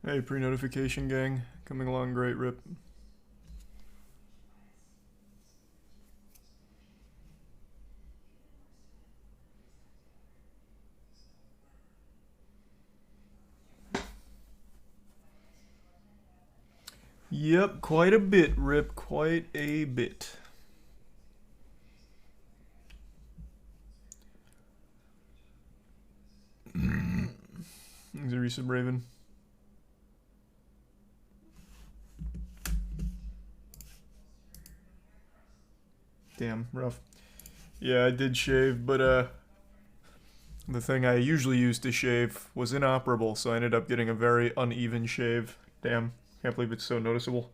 Hey, pre-notification gang. Coming along great, Rip. Yep, quite a bit, Rip. Quite a bit. Thanks, Raven. Damn, rough. Yeah, I did shave, but the thing I usually use to shave was inoperable, so I ended up getting a very uneven shave. Damn, can't believe it's so noticeable.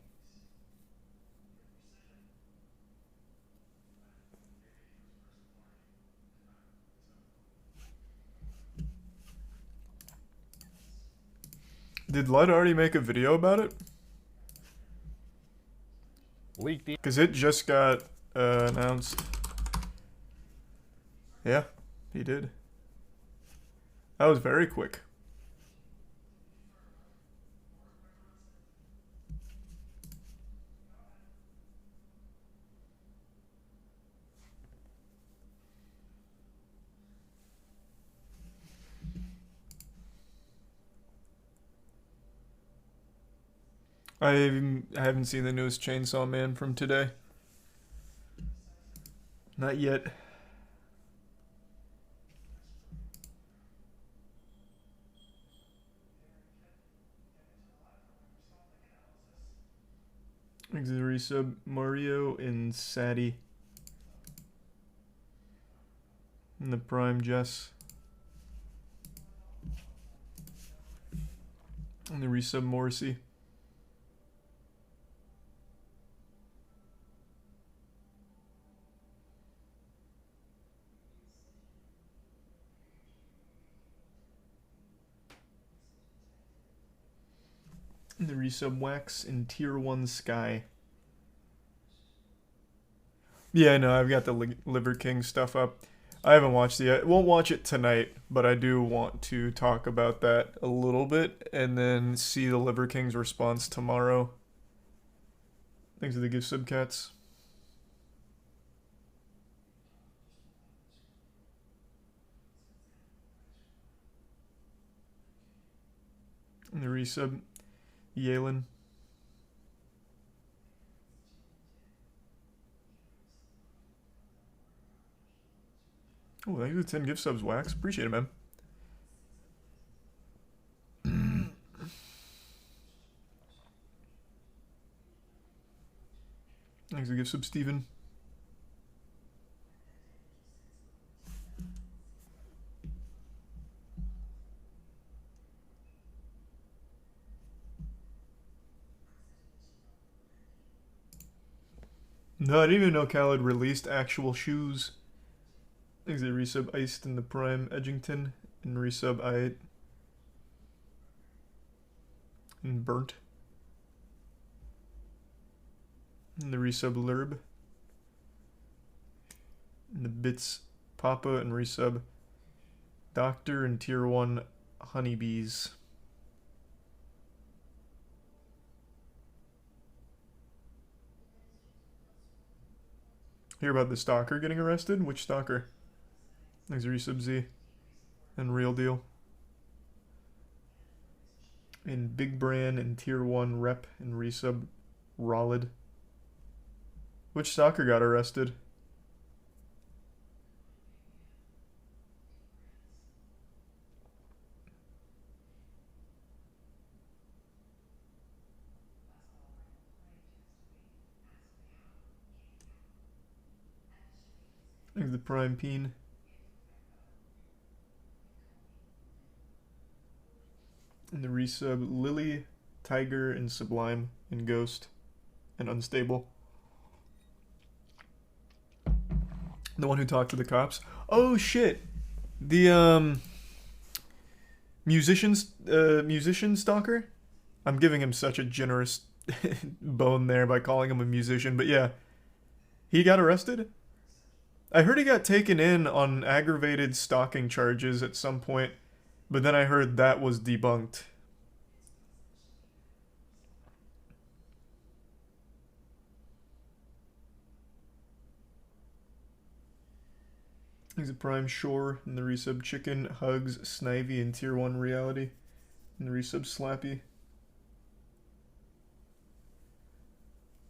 Did Lud already make a video about it? Leaked the. Because it just got announced. Yeah, he did. That was very quick. I haven't seen the newest Chainsaw Man from today. Not yet. Auxiliary sub Mario and Sadie. And the Prime Jess. And the resub Morrissey. And the resub Wax and Tier 1 Sky. Yeah, no, I've got the Liver King stuff up. I haven't watched it yet. Won't watch it tonight, but I do want to talk about that a little bit and then see the Liver King's response tomorrow. Thanks for the gift subcats. And the resub Yalen. Oh, thank you for the 10 gift subs, Wax. Appreciate it, man. Thanks for the gift sub, Steven. No, I didn't even know Cal had released actual shoes. Thanks to resub Iced in the Prime Edgington and resub I and Burnt. And the resub Lurb. And the Bits Papa and resub Doctor and Tier 1 Honeybees. Hear about the stalker getting arrested? Which stalker? Thanks, resub Z. And Real Deal. And Big Brand and Tier 1 Rep and resub Rollid. Which stalker got arrested? Thanks, the Prime Peen. And the resub Lily, Tiger, and Sublime, and Ghost, and Unstable. The one who talked to the cops. Oh shit! The musician stalker. I'm giving him such a generous bone there by calling him a musician, but yeah, he got arrested. I heard he got taken in on aggravated stalking charges at some point, but then I heard that was debunked. He's a Prime Shore in the resub Chicken, Hugs, Snivy, and Tier 1 Reality in the resub Slappy.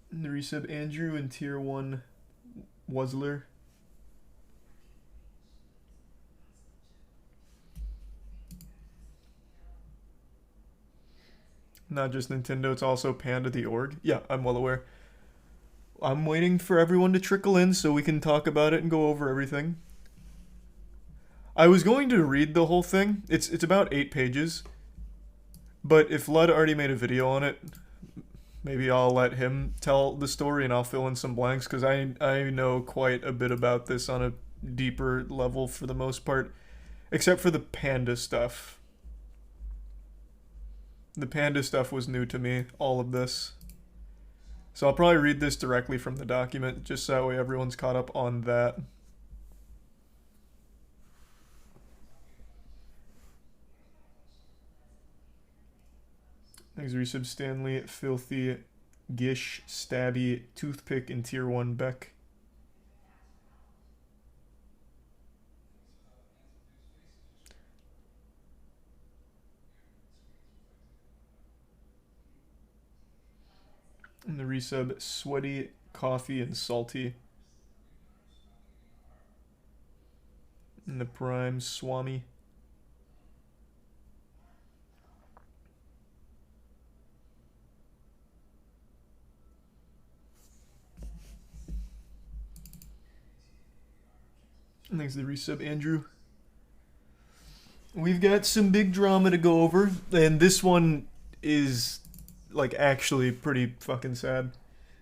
In the resub Andrew and Tier 1 Wuzzler. Not just Nintendo, it's also Panda the org. Yeah, I'm well aware. I'm waiting for everyone to trickle in so we can talk about it and go over everything. I was going to read the whole thing. It's about 8 pages. But if Lud already made a video on it, maybe I'll let him tell the story and I'll fill in some blanks because I know quite a bit about this on a deeper level for the most part. Except for the Panda stuff. The Panda stuff was new to me, all of this. So I'll probably read this directly from the document, just so that way everyone's caught up on that. Thanks, Resub Stanley, Filthy, Gish, Stabby, Toothpick, and Tier 1 Beck. And the resub Sweaty, Coffee, and Salty. And the Prime Swami. And thanks to the resub Andrew. We've got some big drama to go over, and this one is like actually pretty fucking sad.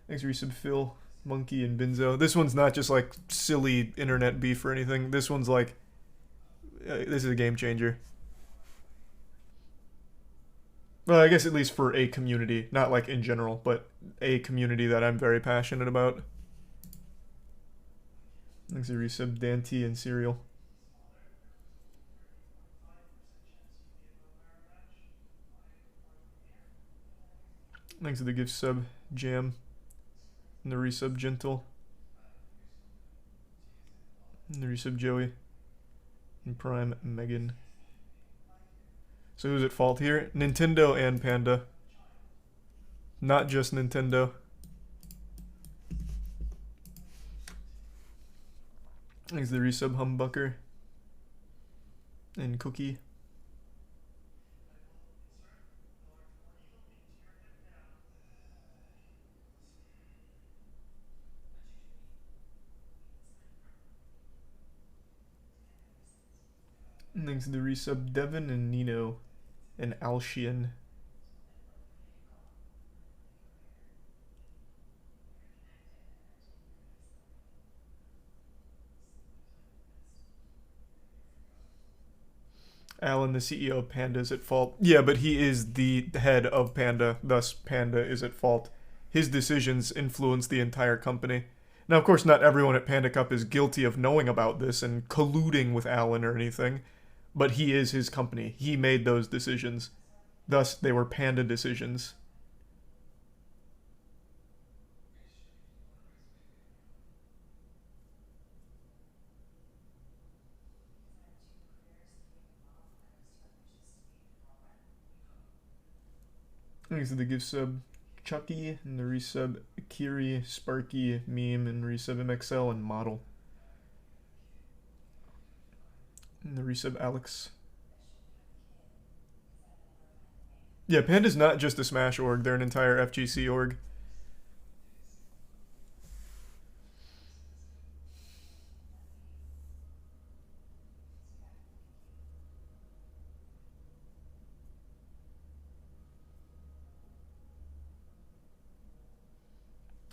Thanks resub Phil, Monkey, and Binzo. This one's not just like silly internet beef or anything. This one's like this is a game changer. Well, I guess at least for a community, not like in general, but a community that I'm very passionate about. Thanks to resub Dante and Serial. Thanks to the gift sub Jam and the resub Gentle and the resub Joey and Prime Megan. So who's at fault here? Nintendo and Panda. Not just Nintendo. Thanks to the resub Humbucker and Cookie. And thanks to the resub Devin and Nino and Alshian. Alan, the CEO of Panda, is at fault. Yeah, but he is the head of Panda, thus Panda is at fault. His decisions influence the entire company. Now, of course, not everyone at Panda Cup is guilty of knowing about this and colluding with Alan or anything, but he is his company. He made those decisions. Thus, they were Panda decisions. Thanks to the gift sub Chucky and the resub Kiri, Sparky, Meme, and resub MXL and Model. And the resub Alex. Yeah, Panda's not just a Smash org, they're an entire FGC org.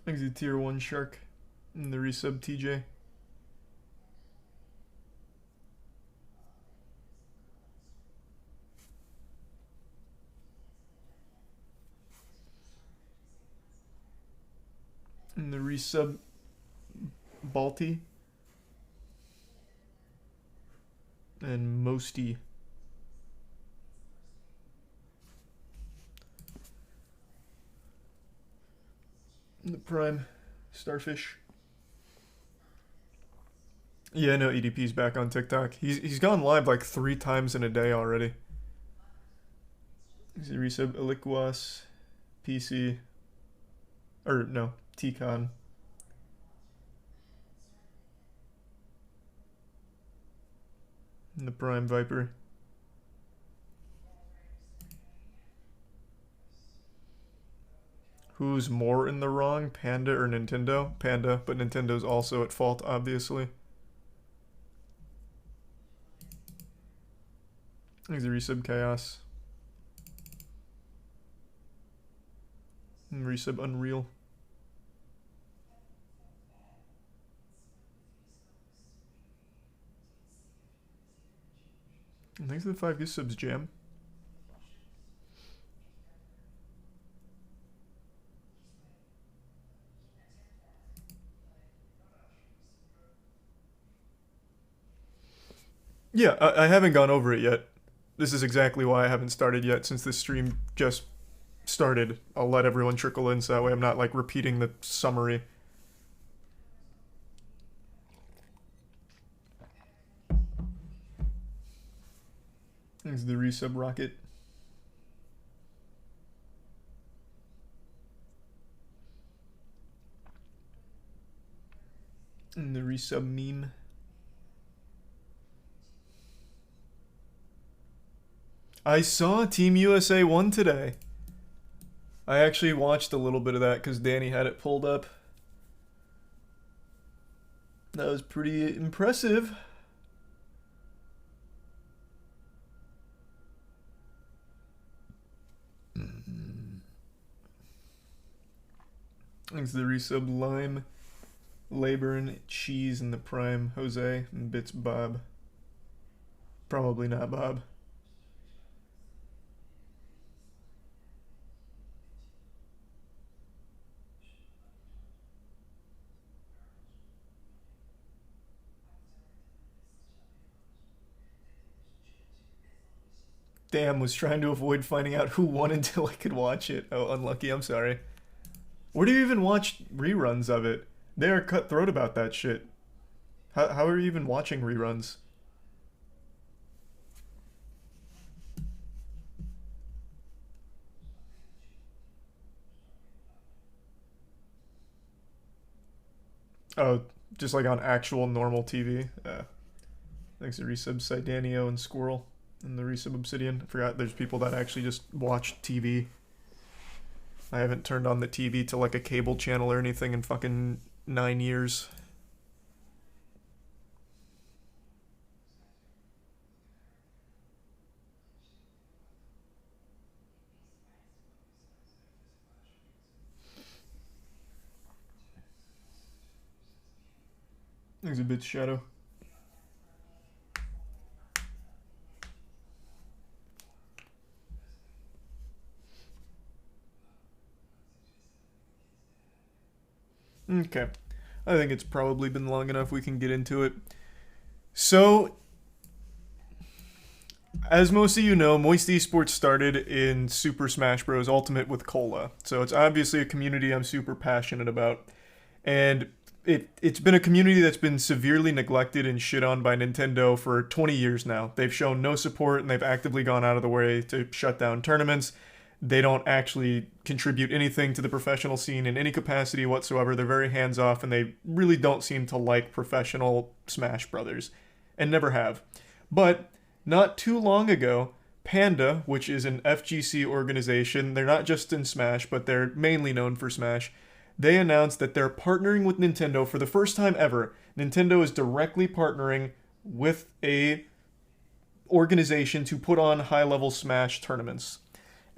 Thanks to Tier 1 Shark and the resub TJ. And the resub Balti and Mosty. And the Prime Starfish. Yeah, no, EDP's back on TikTok. He's gone live like 3 times in a day already. He's a resub Aliquas, PC, or no, Tcon. And the Prime Viper. Who's more in the wrong, Panda or Nintendo? Panda, but Nintendo's also at fault, obviously. He's a resub Chaos. And resub Unreal. And thanks for the 5 gift subs, Jam. Yeah, I haven't gone over it yet. This is exactly why I haven't started yet, since this stream just started. I'll let everyone trickle in so that way I'm not like repeating the summary. This is the resub rocket. And the resub meme. I saw Team USA won today. I actually watched a little bit of that because Danny had it pulled up. That was pretty impressive. Thanks to the resub Lime, Laburn, Cheese, and the Prime Jose, and Bits Bob. Probably not Bob. Damn, was trying to avoid finding out who won until I could watch it. Oh, unlucky, I'm sorry. Where do you even watch reruns of it? They are cutthroat about that shit. How are you even watching reruns? Oh, just like on actual normal TV? Thanks to resub Sidanio and Squirrel. And the resub Obsidian. I forgot there's people that actually just watch TV. I haven't turned on the TV to like a cable channel or anything in fucking 9 years. There's a bit shadow. Okay. I think it's probably been long enough we can get into it. So, as most of you know, Moist Esports started in Super Smash Bros. Ultimate with Cola. So it's obviously a community I'm super passionate about. And it's been a community that's been severely neglected and shit on by Nintendo for 20 years now. They've shown no support and they've actively gone out of the way to shut down tournaments. They don't actually contribute anything to the professional scene in any capacity whatsoever. They're very hands off and they really don't seem to like professional Smash Brothers and never have. But not too long ago, Panda, which is an FGC organization, they're not just in Smash, but they're mainly known for Smash, they announced that they're partnering with Nintendo for the first time ever. Nintendo is directly partnering with a organization to put on high-level Smash tournaments.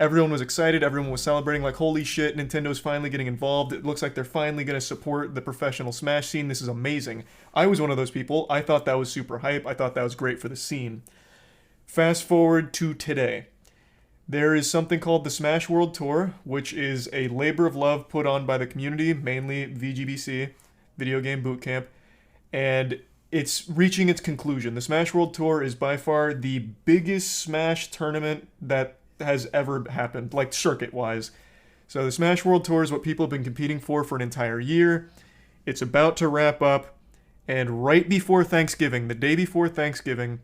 Everyone was excited, everyone was celebrating like, holy shit, Nintendo's finally getting involved. It looks like they're finally going to support the professional Smash scene. This is amazing. I was one of those people. I thought that was super hype. I thought that was great for the scene. Fast forward to today. There is something called the Smash World Tour, which is a labor of love put on by the community, mainly VGBC, Video Game Boot Camp, and it's reaching its conclusion. The Smash World Tour is by far the biggest Smash tournament that has ever happened, like circuit-wise. So the Smash World Tour is what people have been competing for an entire year. It's about to wrap up, And right before Thanksgiving, the day before Thanksgiving,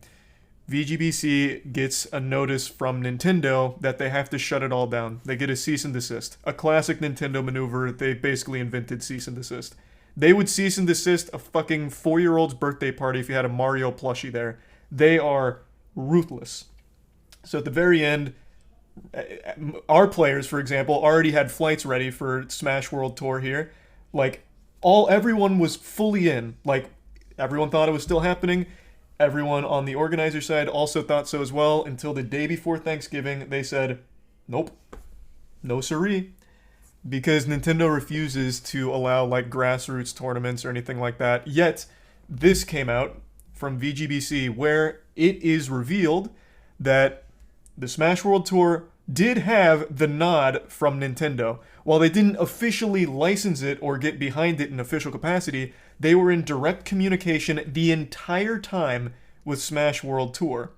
VGBC gets a notice from Nintendo that they have to shut it all down. They get a cease and desist. A classic Nintendo maneuver. They basically invented cease and desist. They would cease and desist a fucking 4-year-old's birthday party if you had a Mario plushie there. They are ruthless. So at the very end, our players, for example, already had flights ready for Smash World Tour here. Like, everyone was fully in. Like, everyone thought it was still happening. Everyone on the organizer side also thought so as well, until the day before Thanksgiving, they said, nope, no siree. Because Nintendo refuses to allow, like, grassroots tournaments or anything like that. Yet, this came out from VGBC, where it is revealed that the Smash World Tour did have the nod from Nintendo. While they didn't officially license it or get behind it in official capacity, they were in direct communication the entire time with Smash World Tour.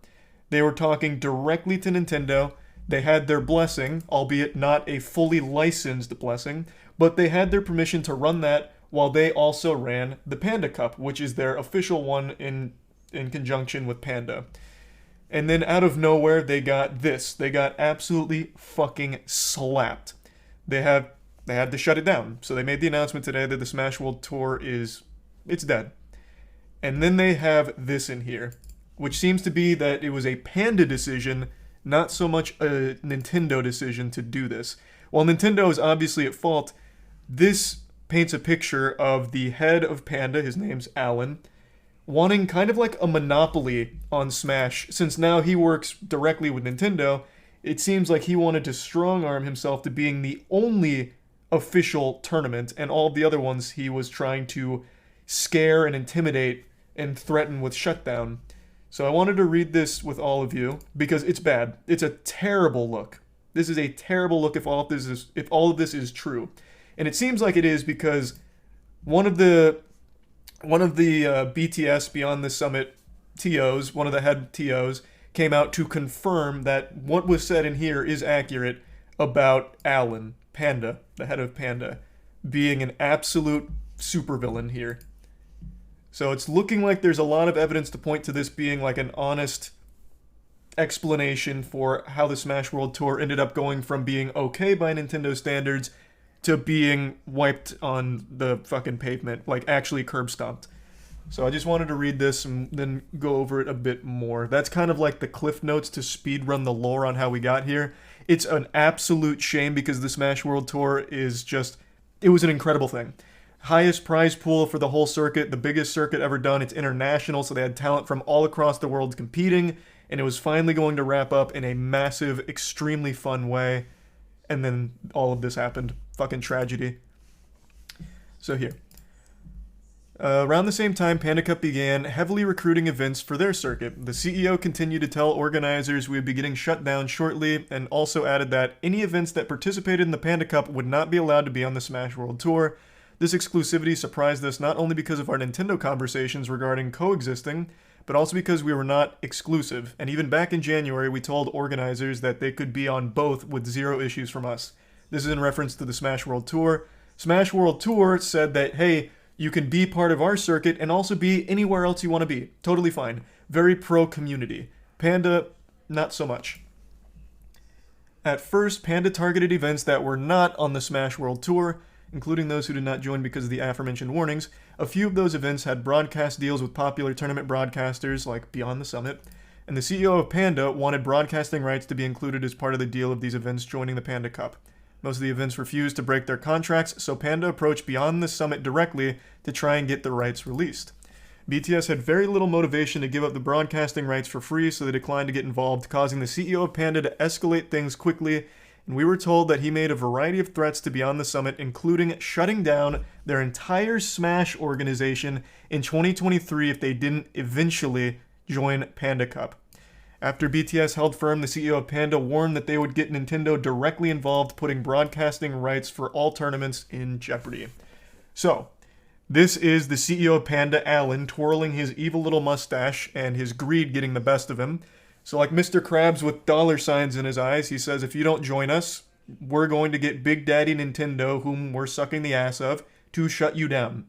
They were talking directly to Nintendo. They had their blessing, albeit not a fully licensed blessing, but they had their permission to run that while they also ran the Panda Cup, which is their official one in conjunction with Panda. And then out of nowhere, they got this. They got absolutely fucking slapped. They had to shut it down. So they made the announcement today that the Smash World Tour it's dead. And then they have this in here, which seems to be that it was a Panda decision, not so much a Nintendo decision to do this. While Nintendo is obviously at fault, this paints a picture of the head of Panda, his name's Alan, wanting kind of like a monopoly on Smash. Since now he works directly with Nintendo, it seems like he wanted to strong-arm himself to being the only official tournament, and all of the other ones he was trying to scare and intimidate and threaten with shutdown. So I wanted to read this with all of you, because it's bad. It's a terrible look. This is a terrible look if all of this is true. And it seems like it is because one of the BTS Beyond the Summit TOs, one of the head TOs, came out to confirm that what was said in here is accurate about Alan, Panda, the head of Panda, being an absolute supervillain here. So it's looking like there's a lot of evidence to point to this being like an honest explanation for how the Smash World Tour ended up going from being okay by Nintendo standards to being wiped on the fucking pavement, like actually curb stomped. So I just wanted to read this and then go over it a bit more. That's kind of like the cliff notes to speedrun the lore on how we got here. It's an absolute shame because the Smash World Tour is just, it was an incredible thing. Highest prize pool for the whole circuit, the biggest circuit ever done. It's international, so they had talent from all across the world competing, and it was finally going to wrap up in a massive, extremely fun way. And then all of this happened. Fucking tragedy. So here. Around the same time, Panda Cup began heavily recruiting events for their circuit. The CEO continued to tell organizers we would be getting shut down shortly, and also added that any events that participated in the Panda Cup would not be allowed to be on the Smash World Tour. This exclusivity surprised us not only because of our Nintendo conversations regarding coexisting, but also because we were not exclusive. And even back in January, we told organizers that they could be on both with zero issues from us. This is in reference to the Smash World Tour. Smash World Tour said that, hey, you can be part of our circuit and also be anywhere else you want to be. Totally fine. Very pro-community. Panda, not so much. At first, Panda targeted events that were not on the Smash World Tour, including those who did not join because of the aforementioned warnings. A few of those events had broadcast deals with popular tournament broadcasters like Beyond the Summit, and the CEO of Panda wanted broadcasting rights to be included as part of the deal of these events joining the Panda Cup. Most of the events refused to break their contracts, so Panda approached Beyond the Summit directly to try and get the rights released. BTS had very little motivation to give up the broadcasting rights for free, so they declined to get involved, causing the CEO of Panda to escalate things quickly, and we were told that he made a variety of threats to Beyond the Summit, including shutting down their entire Smash organization in 2023 if they didn't eventually join Panda Cup. After BTS held firm, the CEO of Panda warned that they would get Nintendo directly involved, putting broadcasting rights for all tournaments in jeopardy. So, this is the CEO of Panda, Alan, twirling his evil little mustache and his greed getting the best of him. So like Mr. Krabs with dollar signs in his eyes, he says, if you don't join us, we're going to get Big Daddy Nintendo, whom we're sucking the ass of, to shut you down.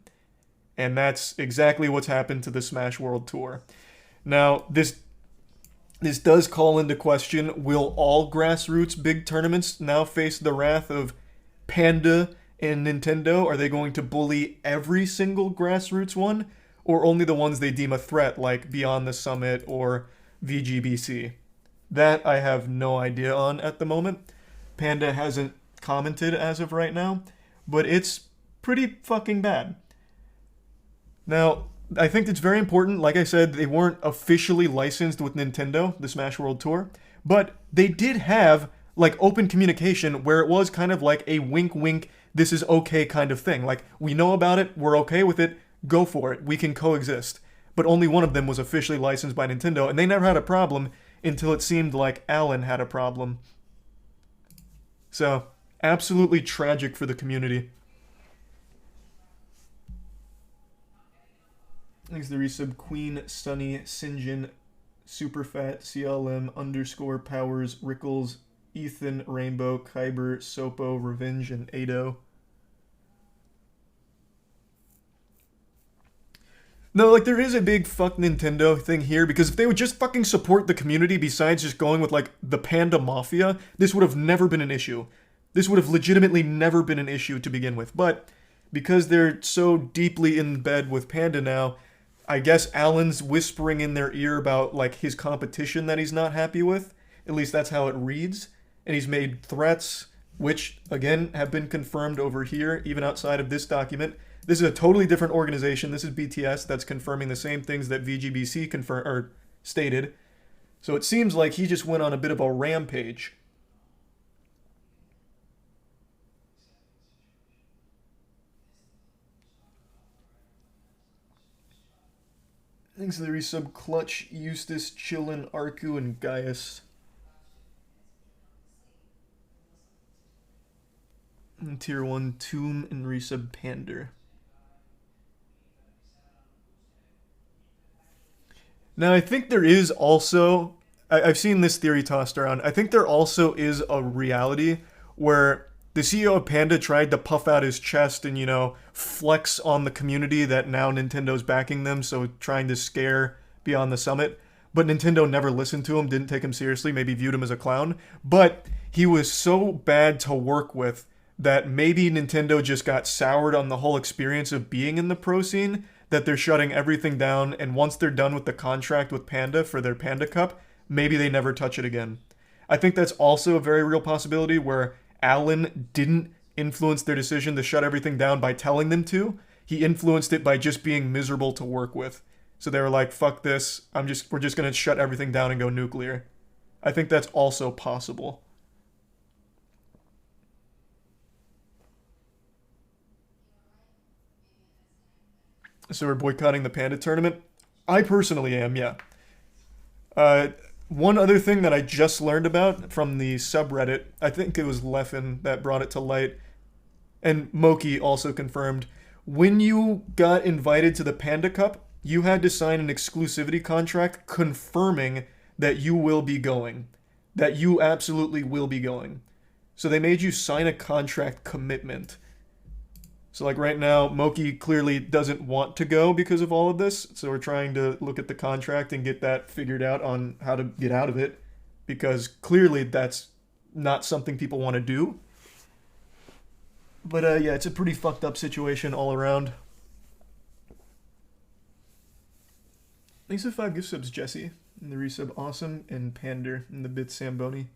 And that's exactly what's happened to the Smash World Tour. Now, this does call into question, will all grassroots big tournaments now face the wrath of Panda and Nintendo? Are they going to bully every single grassroots one, or only the ones they deem a threat, like Beyond the Summit or VGBC? That I have no idea on at the moment. Panda hasn't commented as of right now, but it's pretty fucking bad. Now, I think it's very important. Like I said, they weren't officially licensed with Nintendo, the Smash World Tour, but they did have like open communication where it was kind of like a wink wink, this is okay kind of thing. Like, we know about it, we're okay with it, go for it, we can coexist. But only one of them was officially licensed by Nintendo, and they never had a problem until it seemed like Alan had a problem. So, absolutely tragic for the community. Thanks to the resub Queen, Sunny, Sinjin, Superfat, CLM, underscore, Powers, Rickles, Ethan, Rainbow, Kyber, Sopo, Revenge, and Ado. No, like, there is a big fuck Nintendo thing here, because if they would just fucking support the community besides just going with, like, the Panda Mafia, this would have never been an issue. This would have legitimately never been an issue to begin with. But because they're so deeply in bed with Panda now, I guess Alan's whispering in their ear about, like, his competition that he's not happy with. At least that's how it reads. And he's made threats, which, again, have been confirmed over here, even outside of this document. This is a totally different organization. This is BTS that's confirming the same things that VGBC stated. So it seems like he just went on a bit of a rampage. Thanks to the resub Clutch, Eustace, Chillin, Arku, and Gaius. And tier 1 Tomb and resub Pander. Now, I think there is also, I've seen this theory tossed around, I think there also is a reality where the CEO of Panda tried to puff out his chest and, you know, flex on the community that now Nintendo's backing them, so trying to scare Beyond the Summit. But Nintendo never listened to him, didn't take him seriously, maybe viewed him as a clown. But he was so bad to work with that maybe Nintendo just got soured on the whole experience of being in the pro scene, that they're shutting everything down, and once they're done with the contract with Panda for their Panda Cup, maybe they never touch it again. I think that's also a very real possibility where Alan didn't influence their decision to shut everything down by telling them to. He influenced it by just being miserable to work with. So they were like, fuck this, we're just gonna shut everything down and go nuclear. I think that's also possible. So we're boycotting the Panda tournament? I personally am, yeah. One other thing that I just learned about from the subreddit, I think it was Leffen that brought it to light, and Moki also confirmed, when you got invited to the Panda Cup, you had to sign an exclusivity contract confirming that you will be going. That you absolutely will be going. So they made you sign a contract commitment. So like right now, Moki clearly doesn't want to go because of all of this. So we're trying to look at the contract and get that figured out on how to get out of it. Because clearly that's not something people want to do. But yeah, it's a pretty fucked up situation all around. Thanks for 5 gift subs, Jesse. And the resub Awesome and Pander and the bit Samboni.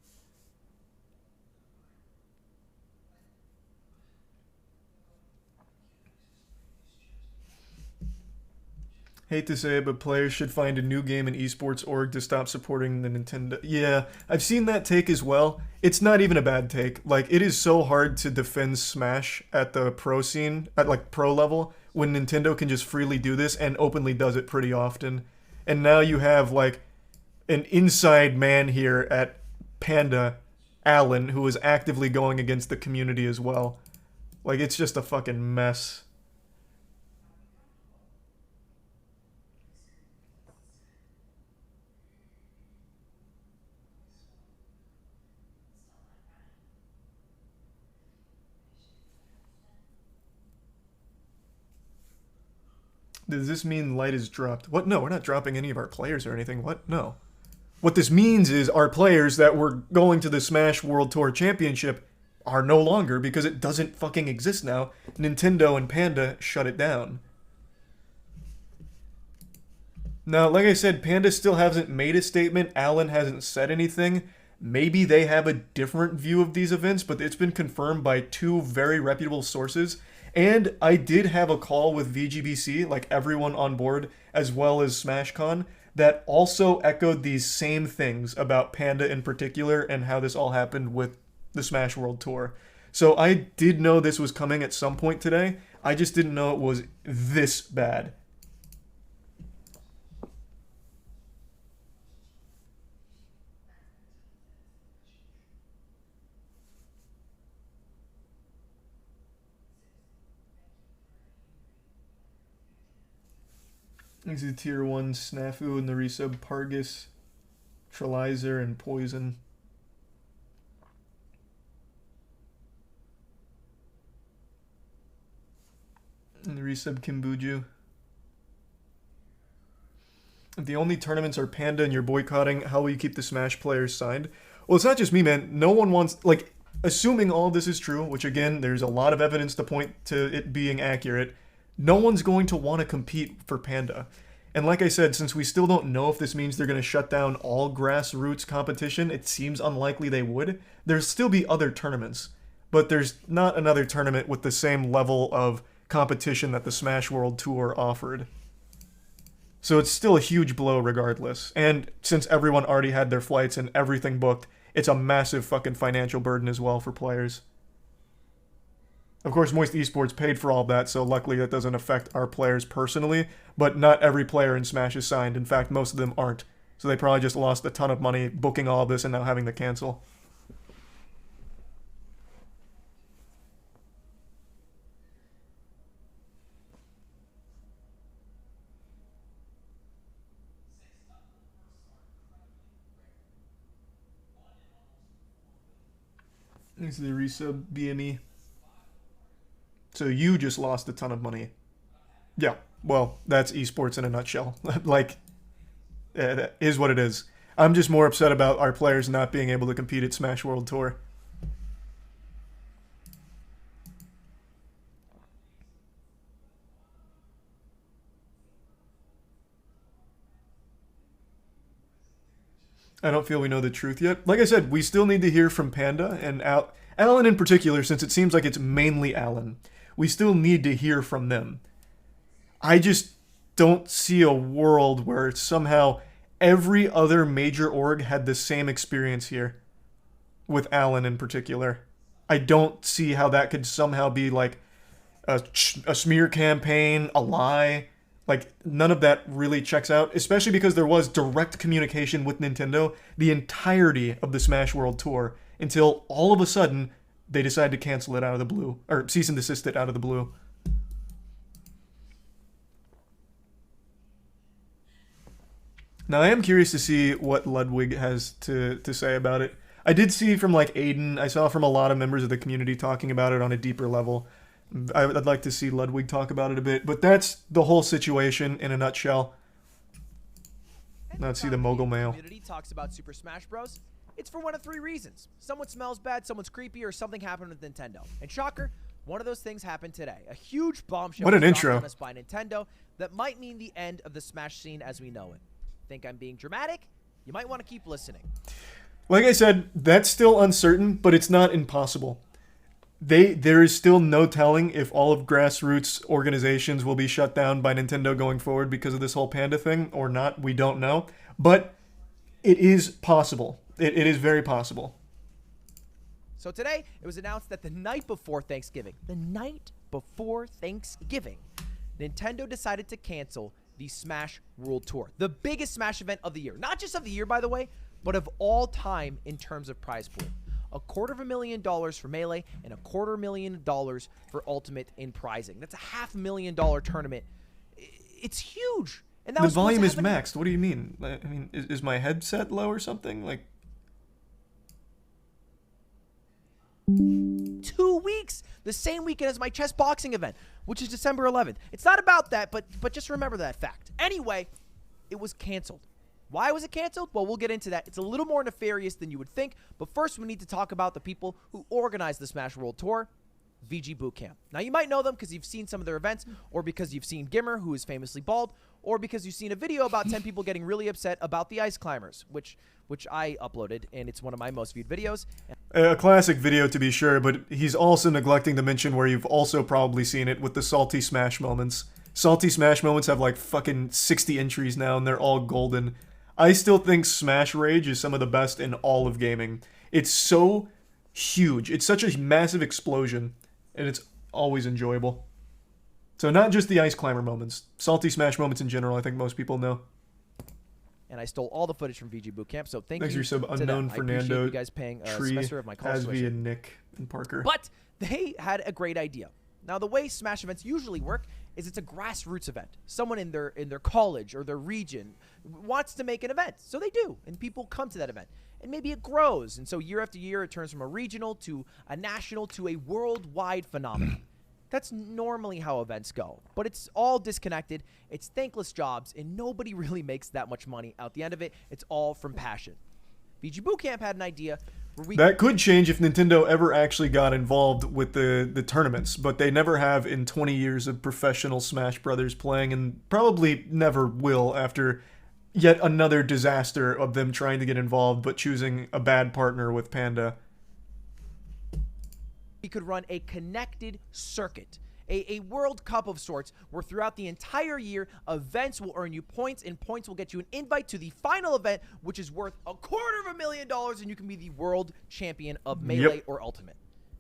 Hate to say it, but players should find a new game in esports org to stop supporting the Nintendo. Yeah, I've seen that take as well. It's not even a bad take. Like, it is so hard to defend Smash at the pro scene, at like pro level, when Nintendo can just freely do this and openly does it pretty often. And now you have like an inside man here at Panda, Alan, who is actively going against the community as well. Like, it's just a fucking mess. Does this mean light is dropped? What? No, we're not dropping any of our players or anything. What? No. What this means is our players that were going to the Smash World Tour Championship are no longer, because it doesn't fucking exist now. Nintendo and Panda shut it down. Now, like I said, Panda still hasn't made a statement. Alan hasn't said anything. Maybe they have a different view of these events, but it's been confirmed by two very reputable sources. And I did have a call with VGBC, like everyone on board, as well as SmashCon, that also echoed these same things about Panda in particular and how this all happened with the Smash World Tour. So I did know this was coming at some point today. I just didn't know it was this bad. This is Tier 1 Snafu and the resub Pargus, Trilizer, and Poison. And the resub Kimbuju. If the only tournaments are Panda and you're boycotting, how will you keep the Smash players signed? Well, it's not just me, man. No one wants, like, assuming all this is true, which again, there's a lot of evidence to point to it being accurate, no one's going to want to compete for Panda. And like I said, since we still don't know if this means they're going to shut down all grassroots competition, it seems unlikely they would. There'll still be other tournaments, but there's not another tournament with the same level of competition that the Smash World Tour offered. So it's still a huge blow regardless. And since everyone already had their flights and everything booked, it's a massive fucking financial burden as well for players. Of course, Moist Esports paid for all of that, so luckily that doesn't affect our players personally, but not every player in Smash is signed. In fact, most of them aren't. So they probably just lost a ton of money booking all of this and now having to cancel. This is the resub BME. So you just lost a ton of money. Yeah, well, that's esports in a nutshell. Like, it is what it is. I'm just more upset about our players not being able to compete at Smash World Tour. I don't feel we know the truth yet. Like I said, we still need to hear from Panda and Alan in particular, since it seems like it's mainly Alan. We still need to hear from them. I just don't see a world where somehow every other major org had the same experience here, with Alan in particular. I don't see how that could somehow be like a smear campaign, a lie. Like, none of that really checks out, especially because there was direct communication with Nintendo the entirety of the Smash World Tour until all of a sudden they decide to cancel it out of the blue, or cease and desist it out of the blue. Now, I am curious to see what Ludwig has to say about it. I did see from, like, Aiden, I saw from a lot of members of the community talking about it on a deeper level. I'd like to see Ludwig talk about it a bit, but that's the whole situation in a nutshell. Let's see the mogul mail. Community talks about Super Smash Bros. It's for one of three reasons. Someone smells bad, someone's creepy, or something happened with Nintendo. And shocker, one of those things happened today. A huge bombshell What an was intro. dropped on us by Nintendo that might mean the end of the Smash scene as we know it. Think I'm being dramatic? You might want to keep listening. Like I said, that's still uncertain, but it's not impossible. There is still no telling if all of grassroots organizations will be shut down by Nintendo going forward because of this whole Panda thing or not. We don't know. But it is possible. It is very possible. So today, it was announced that the night before Thanksgiving, Nintendo decided to cancel the Smash World Tour. The biggest Smash event of the year. Not just of the year, by the way, but of all time in terms of prize pool. $250,000 for Melee and $250,000 for Ultimate in prizing. That's a $500,000 tournament. It's huge. And that The volume is maxed. What do you mean? I mean, is my headset low or something? Like, 2 weeks. the same weekend as my chess boxing event, which is December 11th. It's not about that, but just remember that fact. Anyway, it was canceled. Why was it canceled? Well, we'll get into that. It's a little more nefarious than you would think, but first we need to talk about the people who organized the Smash World Tour, VG Bootcamp. Now, you might know them because you've seen some of their events, or because you've seen Gimmer, who is famously bald, or because you've seen a video about 10 people getting really upset about the ice climbers, which I uploaded, and it's one of my most viewed videos. A classic video, to be sure, but he's also neglecting to mention where you've also probably seen it with the Salty Smash moments. Salty Smash moments have like fucking 60 entries now, and they're all golden. I still think Smash Rage is some of the best in all of gaming. It's so huge. It's such a massive explosion, and it's always enjoyable. So not just the Ice Climber moments. Salty Smash moments in general, I think most people know. And I stole all the footage from VG Bootcamp, so thank Thanks you for your sub, to Unknown them. Fernando, I appreciate you guys paying a semester of my college Asvi, tuition. and Nick, and Parker. But they had a great idea. Now, the way Smash events usually work is it's a grassroots event. Someone in their college or their region wants to make an event, so they do, and people come to that event. And maybe it grows, and so year after year it turns from a regional to a national to a worldwide phenomenon. That's normally how events go, but it's all disconnected. It's thankless jobs, and nobody really makes that much money out the end of it. It's all from passion. VG Bootcamp had an idea where that could change if Nintendo ever actually got involved with the tournaments, but they never have in 20 years of professional Smash Brothers playing, and probably never will after yet another disaster of them trying to get involved but choosing a bad partner with Panda. We could run a connected circuit, a World Cup of sorts, where throughout the entire year, events will earn you points, and points will get you an invite to the final event, which is worth $250,000, and you can be the world champion of Melee or Ultimate.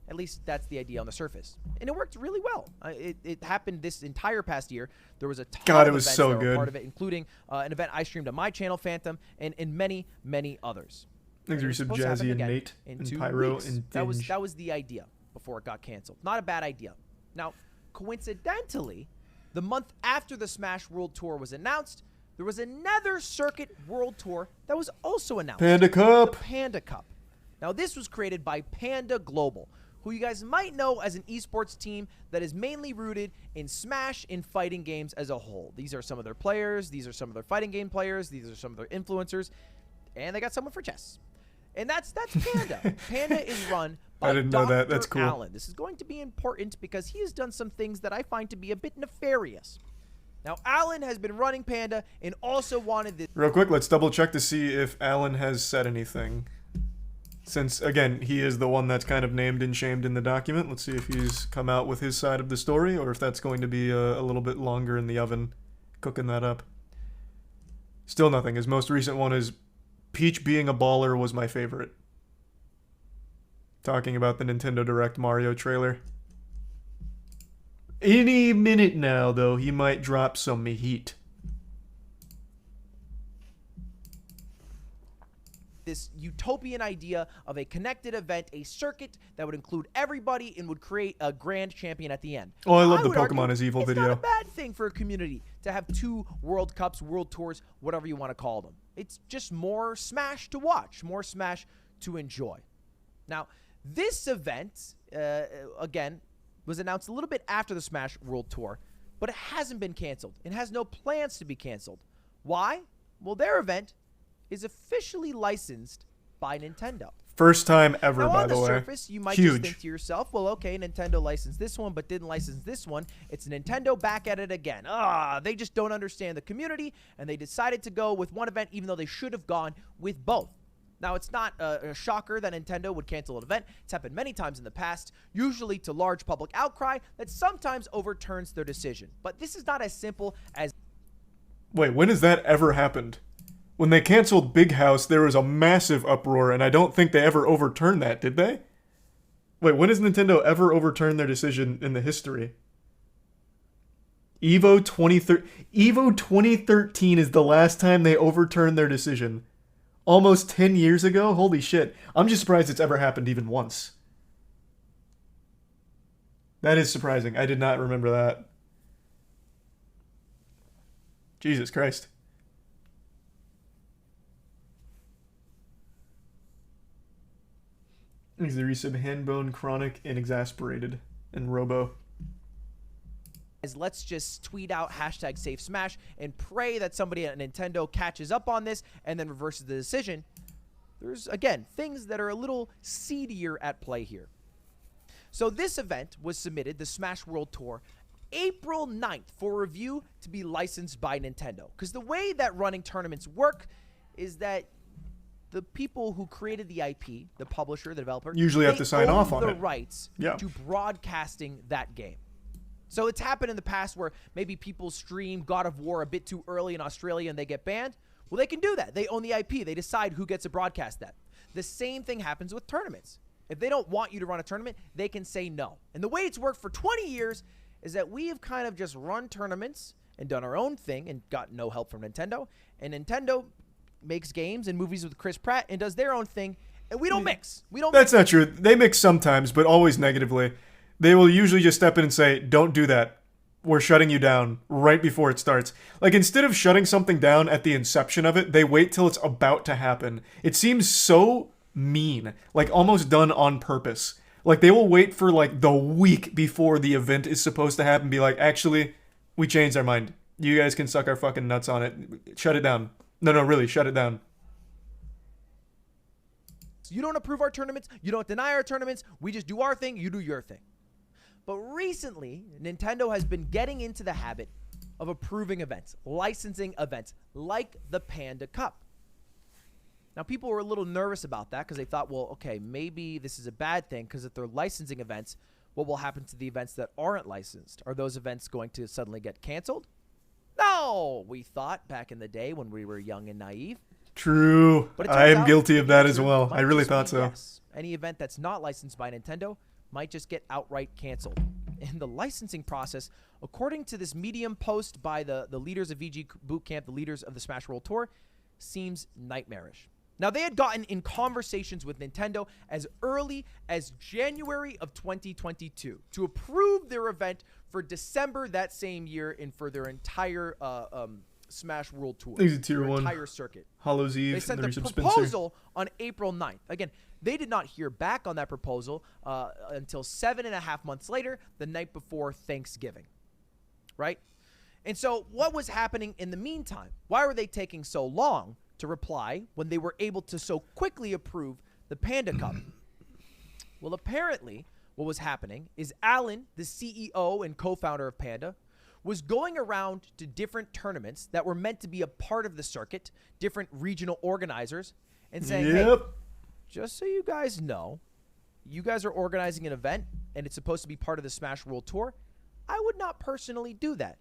At least that's the idea on the surface. And it worked really well. It happened this entire past year. There was a ton of events that were part of it, including an event I streamed on my channel, Phantom, and many, many others. Thanks for sub, Jazzy and Nate and Pyro and Dinge. That was the idea before it got canceled. Not a bad idea. Now, coincidentally, the month after the Smash World Tour was announced, there was another Circuit World Tour that was also announced. Panda Cup. The Panda Cup. Now, this was created by Panda Global, who you guys might know as an esports team that is mainly rooted in Smash and fighting games as a whole. These are some of their players. These are some of their fighting game players. These are some of their influencers. And they got someone for chess. And that's Panda. Panda is run by I didn't know that. That's Dr. cool. Allen. This is going to be important because he has done some things that I find to be a bit nefarious. Now, Allen has been running Panda and also wanted this. Real quick, let's double check to see if Allen has said anything. Since, again, he is the one that's kind of named and shamed in the document. Let's see if he's come out with his side of the story, or if that's going to be a little bit longer in the oven, cooking that up. Still nothing. His most recent one is Peach being a baller was my favorite. Talking about the Nintendo Direct Mario trailer. Any minute now, though, he might drop some heat. This utopian idea of a connected event, a circuit that would include everybody and would create a grand champion at the end. Oh, I love the would argue Pokemon is Evil video. It's not a bad thing for a community to have 2 World Cups, World Tours, whatever you want to call them. It's just more Smash to watch, more Smash to enjoy. Now, this event, again, was announced a little bit after the Smash World Tour, but it hasn't been canceled. It has no plans to be canceled. Why? Well, their event is officially licensed by Nintendo. First time ever, now, by the way. on the surface, you might just think to yourself, well, okay, Nintendo licensed this one, but didn't license this one. It's Nintendo back at it again. They just don't understand the community, and they decided to go with one event, even though they should have gone with both. Now, it's not a shocker that Nintendo would cancel an event. It's happened many times in the past, usually to large public outcry that sometimes overturns their decision. But this is not as simple as... Wait, when has that ever happened? When they canceled Big House, there was a massive uproar, and I don't think they ever overturned that, did they? Wait, when has Nintendo ever overturned their decision in the history? Evo 2013 is the last time they overturned their decision. Almost 10 years ago? Holy shit. I'm just surprised it's ever happened even once. That is surprising. I did not remember that. Jesus Christ. Is the resub Handbone, Chronic, and Exasperated. and Robo. Let's just tweet out hashtag Save Smash and pray that somebody at Nintendo catches up on this and then reverses the decision. There's, again, things that are a little seedier at play here. So this event was submitted, the Smash World Tour, April 9th for review to be licensed by Nintendo. Because the way that running tournaments work is that the people who created the IP, the publisher, the developer, usually have to sign off on the it. rights to broadcasting that game. So it's happened in the past where maybe people stream God of War a bit too early in Australia and they get banned. Well, they can do that. They own the IP. They decide who gets to broadcast that. The same thing happens with tournaments. If they don't want you to run a tournament, they can say no. And the way it's worked for 20 years is that we have kind of just run tournaments and done our own thing and got no help from Nintendo. And Nintendo makes games and movies with Chris Pratt and does their own thing, and we don't mix. That's not true. They mix sometimes, but always negatively. They will usually just step in and say, don't do that. We're shutting you down right before it starts. Like, instead of shutting something down at the inception of it, they wait till it's about to happen. It seems so mean, like almost done on purpose. Like, they will wait for like the week before the event is supposed to happen, be like, actually, we changed our mind. You guys can suck our fucking nuts on it. Shut it down. No, really, shut it down. You don't approve our tournaments. You don't deny our tournaments. We just do our thing. You do your thing. But recently, Nintendo has been getting into the habit of approving events, licensing events, like the Panda Cup. Now, people were a little nervous about that because they thought, well, okay, maybe this is a bad thing because if they're licensing events, what will happen to the events that aren't licensed? Are those events going to suddenly get canceled? No, we thought back in the day when we were young and naive. True. I am guilty of that as well. I really thought so. Yes. Any event that's not licensed by Nintendo might just get outright canceled. In the licensing process, according to this Medium post by the leaders of VG Bootcamp, the leaders of the Smash World Tour, seems nightmarish. Now, they had gotten in conversations with Nintendo as early as January of 2022 to approve their event for December that same year and for their entire Smash World Tour. There's a tier 1. Entire circuit. Hallows Eve. They sent the proposal on April 9th. Again, they did not hear back on that proposal until 7.5 months later, the night before Thanksgiving. Right? And so what was happening in the meantime? Why were they taking so long to reply when they were able to so quickly approve the Panda Cup? Well, apparently what was happening is Alan, the CEO and co-founder of Panda, was going around to different tournaments that were meant to be a part of the circuit, different regional organizers, and saying, hey, just so you guys know, you guys are organizing an event and it's supposed to be part of the Smash World Tour. I would not personally do that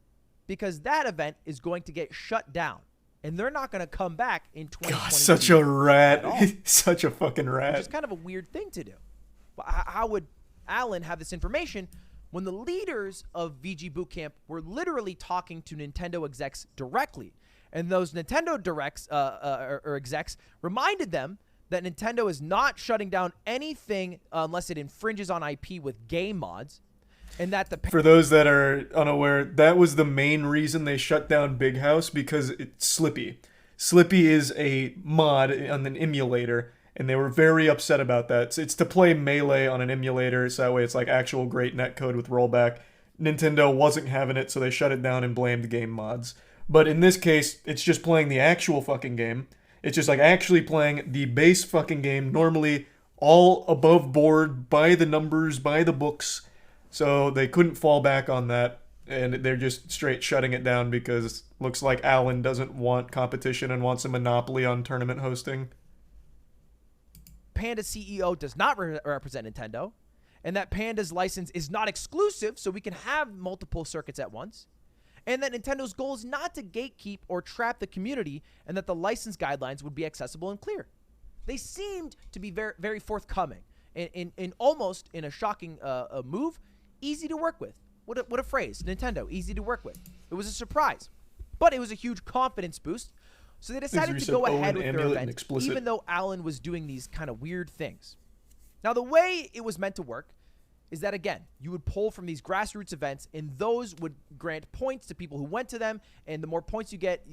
because that event is going to get shut down and they're not going to come back in 2022. God, such a rat. Such a fucking rat. Which is kind of a weird thing to do. But how would Alan have this information when the leaders of VG Bootcamp were literally talking to Nintendo execs directly? And those Nintendo directs or execs reminded them that Nintendo is not shutting down anything unless it infringes on IP with game mods. And that for those that are unaware, that was the main reason they shut down Big House, because it's Slippy. Slippy is a mod on an emulator, and they were very upset about that. It's to play Melee on an emulator, so that way it's like actual great netcode with rollback. Nintendo wasn't having it, so they shut it down and blamed game mods. But in this case, it's just playing the actual fucking game. It's just like actually playing the base fucking game, normally all above board, by the numbers, by the books. So they couldn't fall back on that, and they're just straight shutting it down because looks like Alan doesn't want competition and wants a monopoly on tournament hosting. Panda CEO does not represent Nintendo, and that Panda's license is not exclusive, so we can have multiple circuits at once, and that Nintendo's goal is not to gatekeep or trap the community, and that the license guidelines would be accessible and clear. They seemed to be very, very forthcoming, in almost in a shocking move. Easy to work with. What a phrase. Nintendo, easy to work with. It was a surprise, but it was a huge confidence boost. So they decided to go ahead with their event, even though Alan was doing these kind of weird things. Now, the way it was meant to work is that, again, you would pull from these grassroots events, and those would grant points to people who went to them, and the more points you get,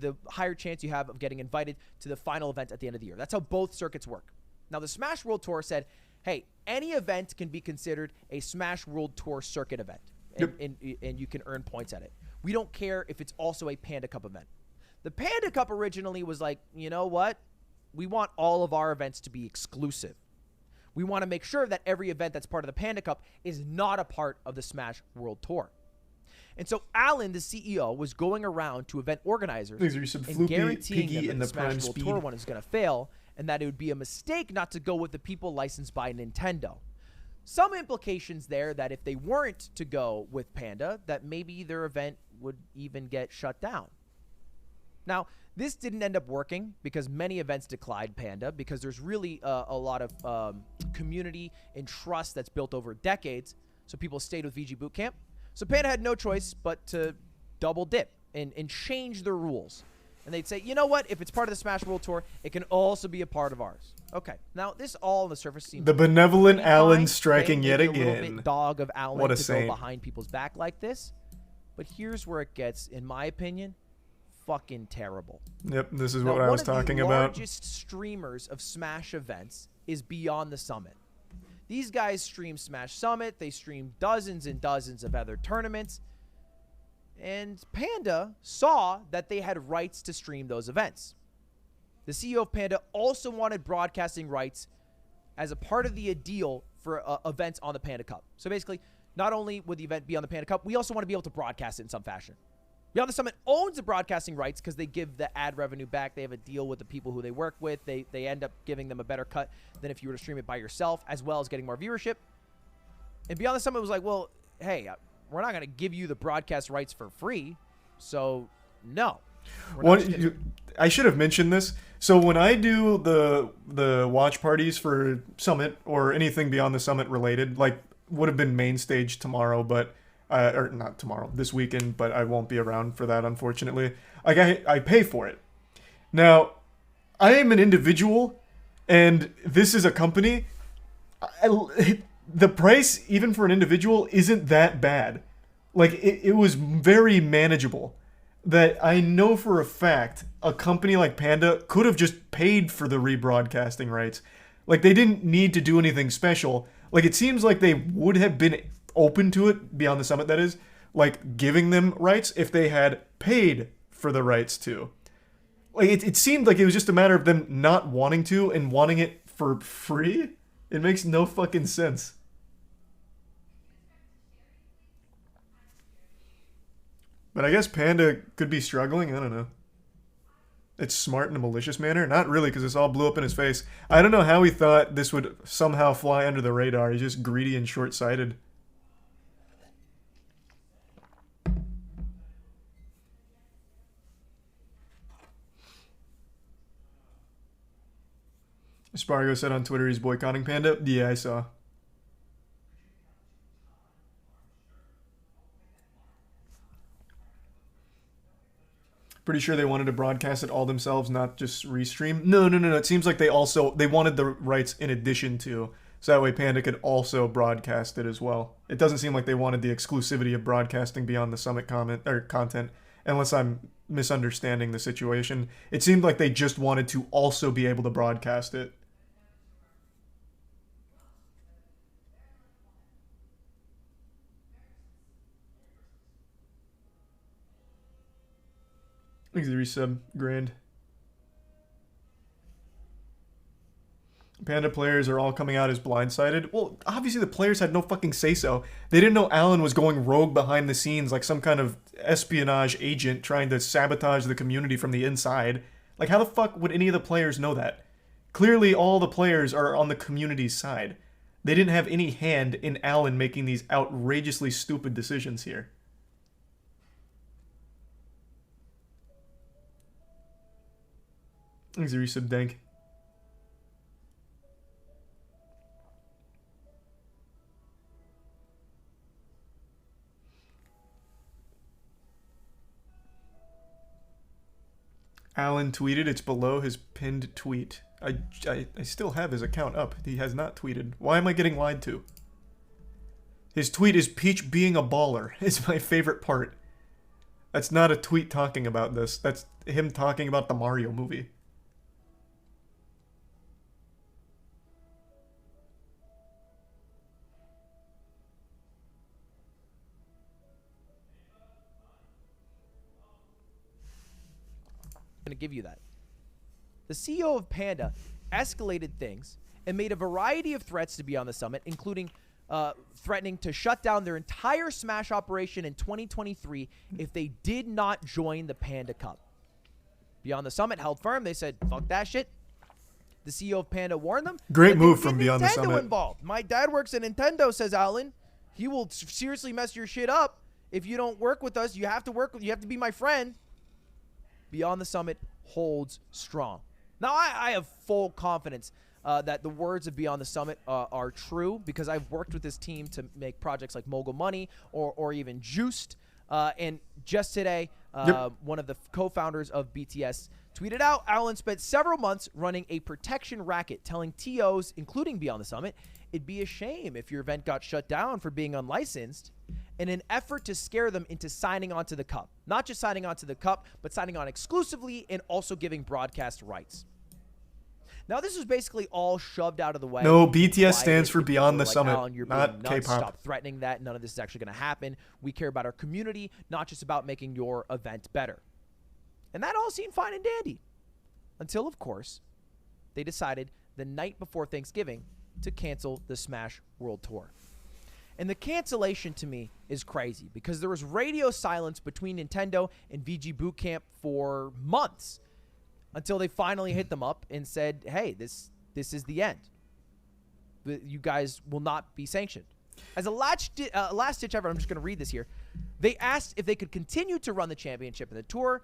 the higher chance you have of getting invited to the final event at the end of the year. That's how both circuits work. Now, the Smash World Tour said, hey, any event can be considered a Smash World Tour circuit event, and you can earn points at it. We don't care if it's also a Panda Cup event. The Panda Cup originally was like, you know what? We want all of our events to be exclusive. We want to make sure that every event that's part of the Panda Cup is not a part of the Smash World Tour. And so Alan, the CEO, was going around to event organizers and guaranteeing them that the Smash World Tour one is going to fail, and that it would be a mistake not to go with the people licensed by Nintendo. Some implications there that if they weren't to go with Panda, that maybe their event would even get shut down. Now, this didn't end up working because many events declined Panda because there's really a lot of community and trust that's built over decades, so people stayed with VG Bootcamp. So Panda had no choice but to double dip and change their rules. And they'd say, you know what? If it's part of the Smash World Tour, it can also be a part of ours. Okay. Now, this all on the surface seems... The benevolent Alan fine. striking yet A little again. bit dog of Alan What a to saint. go behind people's back like this. But here's where it gets, in my opinion, fucking terrible. Yep, this is Now, what I was one of talking the about. largest streamers of Smash events is Beyond the Summit. These guys stream Smash Summit. They stream dozens and dozens of other tournaments. And Panda saw that they had rights to stream those events. The CEO of Panda also wanted broadcasting rights as a part of the deal for events on the Panda Cup. So basically, not only would the event be on the Panda Cup, we also want to be able to broadcast it in some fashion. Beyond the Summit owns the broadcasting rights because they give the ad revenue back. They have a deal with the people who they work with. They end up giving them a better cut than if you were to stream it by yourself, as well as getting more viewership. And Beyond the Summit was like, well, hey, we're not going to give you the broadcast rights for free, so no. I should have mentioned this. So when I do the watch parties for Summit or anything Beyond the Summit related, like would have been main stage tomorrow, but or not tomorrow, this weekend, but I won't be around for that, unfortunately. Like I pay for it. Now, I am an individual, and this is a company. The price, even for an individual, isn't that bad. Like, it was very manageable. That I know for a fact a company like Panda could have just paid for the rebroadcasting rights. Like, they didn't need to do anything special. Like, it seems like they would have been open to it, Beyond the Summit, that is, like, giving them rights if they had paid for the rights to. Like, it seemed like it was just a matter of them not wanting to and wanting it for free. It makes no fucking sense. But I guess Panda could be struggling. I don't know. It's smart in a malicious manner? Not really, because this all blew up in his face. I don't know how he thought this would somehow fly under the radar. He's just greedy and short-sighted. Spargo said on Twitter he's boycotting Panda. Yeah, I saw. Pretty sure they wanted to broadcast it all themselves, not just restream. No. It seems like they wanted the rights in addition to, so that way Panda could also broadcast it as well. It doesn't seem like they wanted the exclusivity of broadcasting Beyond the Summit content, unless I'm misunderstanding the situation. It seemed like they just wanted to also be able to broadcast it. Thanks for the resub, Grand. Panda players are all coming out as blindsided. Well, obviously the players had no fucking say-so. They didn't know Alan was going rogue behind the scenes like some kind of espionage agent trying to sabotage the community from the inside. Like, how the fuck would any of the players know that? Clearly, all the players are on the community's side. They didn't have any hand in Alan making these outrageously stupid decisions here. Thanks, Resub Dank. Alan tweeted, it's below his pinned tweet. I still have his account up. He has not tweeted. Why am I getting lied to? His tweet is Peach being a baller. It's my favorite part. That's not a tweet talking about this. That's him talking about the Mario movie. to give you that. The CEO of Panda escalated things and made a variety of threats to be on the summit, including threatening to shut down their entire Smash operation in 2023 if they did not join the Panda Cup. Beyond the Summit held firm. They said, fuck that shit. The CEO of Panda warned them. Great move from Beyond the Nintendo Summit. Involved. My dad works at Nintendo, says Alan. He will seriously mess your shit up if you don't work with us. You have to be my friend. Beyond the Summit holds strong. Now, I have full confidence that the words of Beyond the Summit are true, because I've worked with this team to make projects like Mogul Money or even Juiced. And just today, one of the co-founders of BTS tweeted out, Alan spent several months running a protection racket, telling TOs, including Beyond the Summit, it'd be a shame if your event got shut down for being unlicensed, in an effort to scare them into signing on to the Cup. Not just signing on to the Cup, but signing on exclusively and also giving broadcast rights. Now, this was basically all shoved out of the way. No, BTS stands for Beyond the Summit, Alan, you're not being nuts. K-pop. Stop threatening that. None of this is actually going to happen. We care about our community, not just about making your event better. And that all seemed fine and dandy. Until, of course, they decided the night before Thanksgiving to cancel the Smash World Tour. And the cancellation to me is crazy, because there was radio silence between Nintendo and VG Boot Camp for months, until they finally hit them up and said, hey, this is the end. You guys will not be sanctioned. As a last-ditch effort, I'm just going to read this here. They asked if they could continue to run the championship and the tour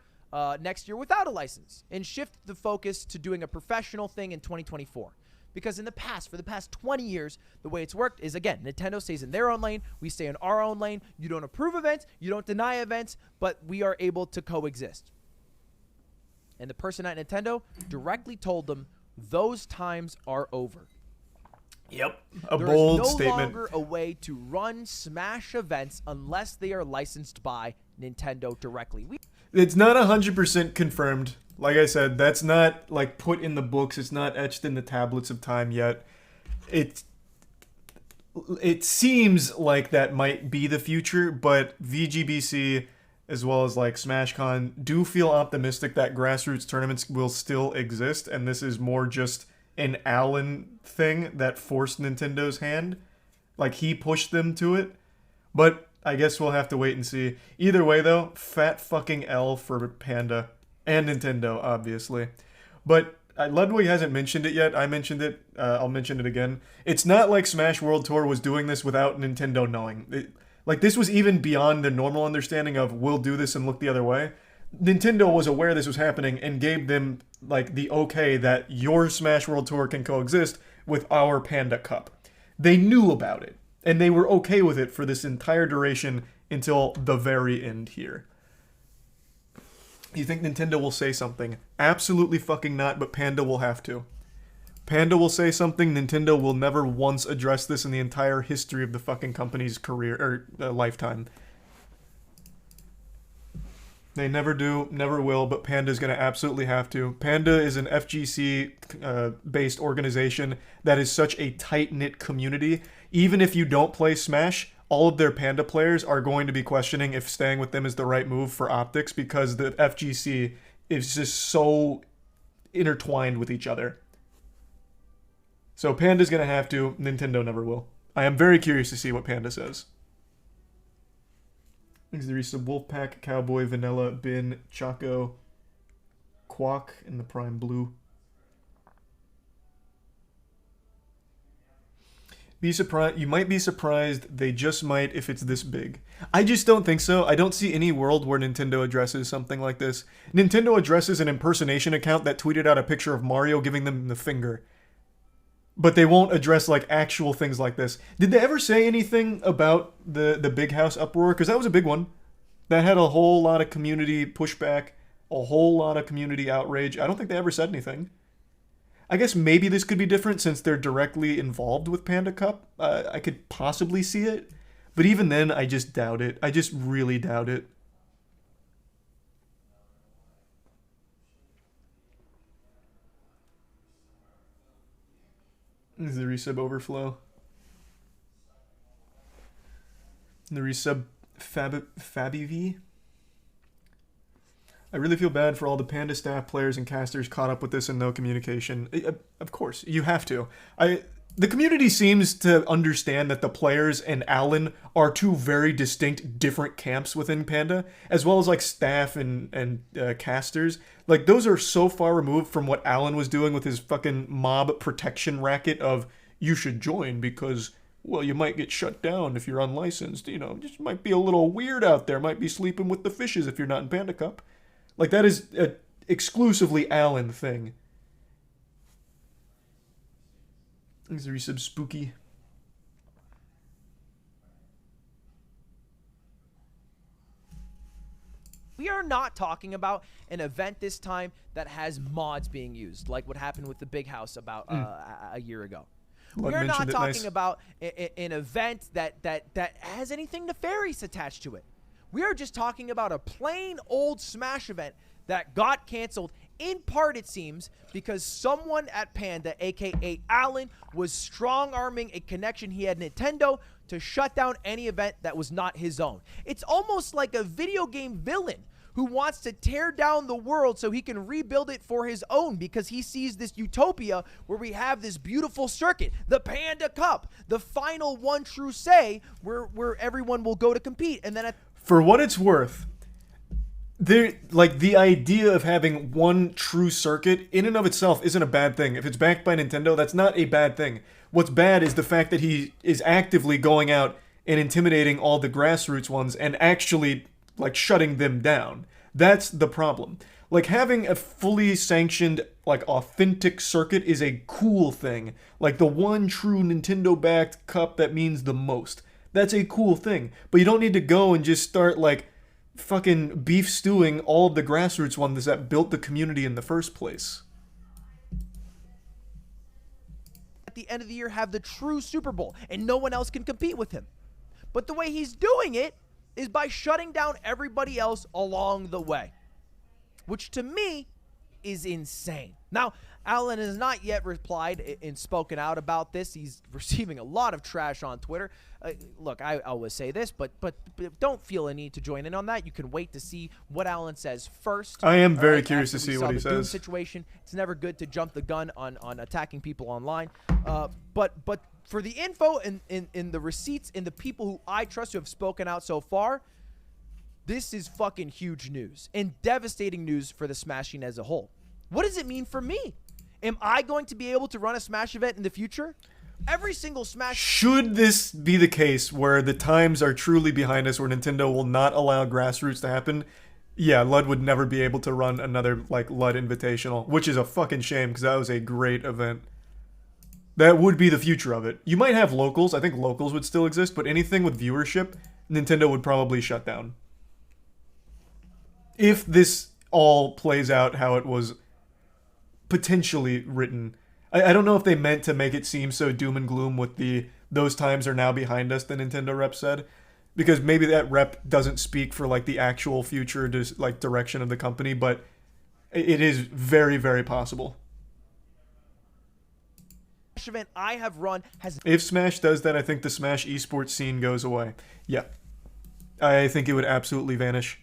next year without a license and shift the focus to doing a professional thing in 2024. Because in the past, for the past 20 years, the way it's worked is, again, Nintendo stays in their own lane, we stay in our own lane. You don't approve events, you don't deny events, but we are able to coexist. And the person at Nintendo directly told them those times are over. Yep. A bold statement. There is no longer a way to run Smash events unless they are licensed by Nintendo directly. It's not 100% confirmed. Like I said, that's not like put in the books. It's not etched in the tablets of time yet. It seems like that might be the future, but VGBC as well as like SmashCon do feel optimistic that grassroots tournaments will still exist, and this is more just an Allen thing that forced Nintendo's hand. Like, he pushed them to it. But I guess we'll have to wait and see. Either way, though, fat fucking L for Panda. And Nintendo, obviously. But Ludwig hasn't mentioned it yet. I mentioned it. I'll mention it again. It's not like Smash World Tour was doing this without Nintendo knowing. Like, this was even beyond the normal understanding of, we'll do this and look the other way. Nintendo was aware this was happening and gave them, like, the okay that your Smash World Tour can coexist with our Panda Cup. They knew about it, and they were okay with it for this entire duration until the very end here. You think Nintendo will say something? Absolutely fucking not, but Panda will have to. Panda will say something. Nintendo will never once address this in the entire history of the fucking company's career, or lifetime. They never do, never will, but Panda's going to absolutely have to. Panda is an FGC-based organization that is such a tight-knit community. Even if you don't play Smash, all of their Panda players are going to be questioning if staying with them is the right move for optics, because the FGC is just so intertwined with each other. So Panda's going to have to. Nintendo never will. I am very curious to see what Panda says. There's some Wolfpack, Cowboy, Vanilla, Bin, Choco, Quack, and the Prime Blue. Be surprised. You might be surprised. They just might if it's this big. I just don't think so. I don't see any world where Nintendo addresses something like this. Nintendo addresses an impersonation account that tweeted out a picture of Mario giving them the finger. But they won't address, like, actual things like this. Did they ever say anything about the Big House uproar? Because that was a big one. That had a whole lot of community pushback, a whole lot of community outrage. I don't think they ever said anything. I guess maybe this could be different since they're directly involved with Panda Cup. I could possibly see it. But even then, I just doubt it. I just really doubt it. This is the resub overflow. The resub Fabiv. I really feel bad for all the Panda staff, players, and casters caught up with this and no communication. Of course, you have to. The community seems to understand that the players and Alan are two very distinct, different camps within Panda, as well as like staff and casters. Like those are so far removed from what Alan was doing with his fucking mob protection racket of you should join because, well, you might get shut down if you're unlicensed. You know, just might be a little weird out there. Might be sleeping with the fishes if you're not in Panda Cup. Like that is a exclusively Alan thing. Is there some spooky? We are not talking about an event this time that has mods being used, like what happened with the Big House about a year ago. We are not talking about an event that has anything nefarious attached to it. We are just talking about a plain old Smash event that got canceled, in part it seems, because someone at Panda, aka Alan, was strong-arming a connection he had Nintendo to shut down any event that was not his own. It's almost like a video game villain who wants to tear down the world so he can rebuild it for his own because he sees this utopia where we have this beautiful circuit, the Panda Cup, the final one true say where everyone will go to compete. And then for what it's worth, the idea of having one true circuit in and of itself isn't a bad thing. If it's backed by Nintendo, that's not a bad thing. What's bad is the fact that he is actively going out and intimidating all the grassroots ones and actually like shutting them down. That's the problem. Like having a fully sanctioned, like authentic circuit is a cool thing. Like the one true Nintendo-backed cup that means the most. That's a cool thing. But you don't need to go and just start like fucking beef stewing all of the grassroots ones that built the community in the first place. At the end of the year have the true Super Bowl and no one else can compete with him. But the way he's doing it is by shutting down everybody else along the way, which to me is insane. Now, Alan has not yet replied and spoken out about this. He's receiving a lot of trash on Twitter. Look, I always say this, but don't feel a need to join in on that. You can wait to see what Alan says first. I am very curious to see what he says. Situation. It's never good to jump the gun on attacking people online. But for the info and in the receipts and the people who I trust who have spoken out so far, this is fucking huge news and devastating news for the Smash scene as a whole. What does it mean for me? Am I going to be able to run a Smash event in the future? Every single Smash... Should this be the case where the times are truly behind us, where Nintendo will not allow grassroots to happen, yeah, Lud would never be able to run another, like, Lud Invitational, which is a fucking shame, because that was a great event. That would be the future of it. You might have locals. I think locals would still exist, but anything with viewership, Nintendo would probably shut down. If this all plays out how it was potentially written. I don't know if they meant to make it seem so doom and gloom with those times are now behind us, the Nintendo rep said. Because maybe that rep doesn't speak for like the actual future direction of the company, but it is very, very possible. Event I have run has... If Smash does that, I think the Smash esports scene goes away. Yeah. I think it would absolutely vanish.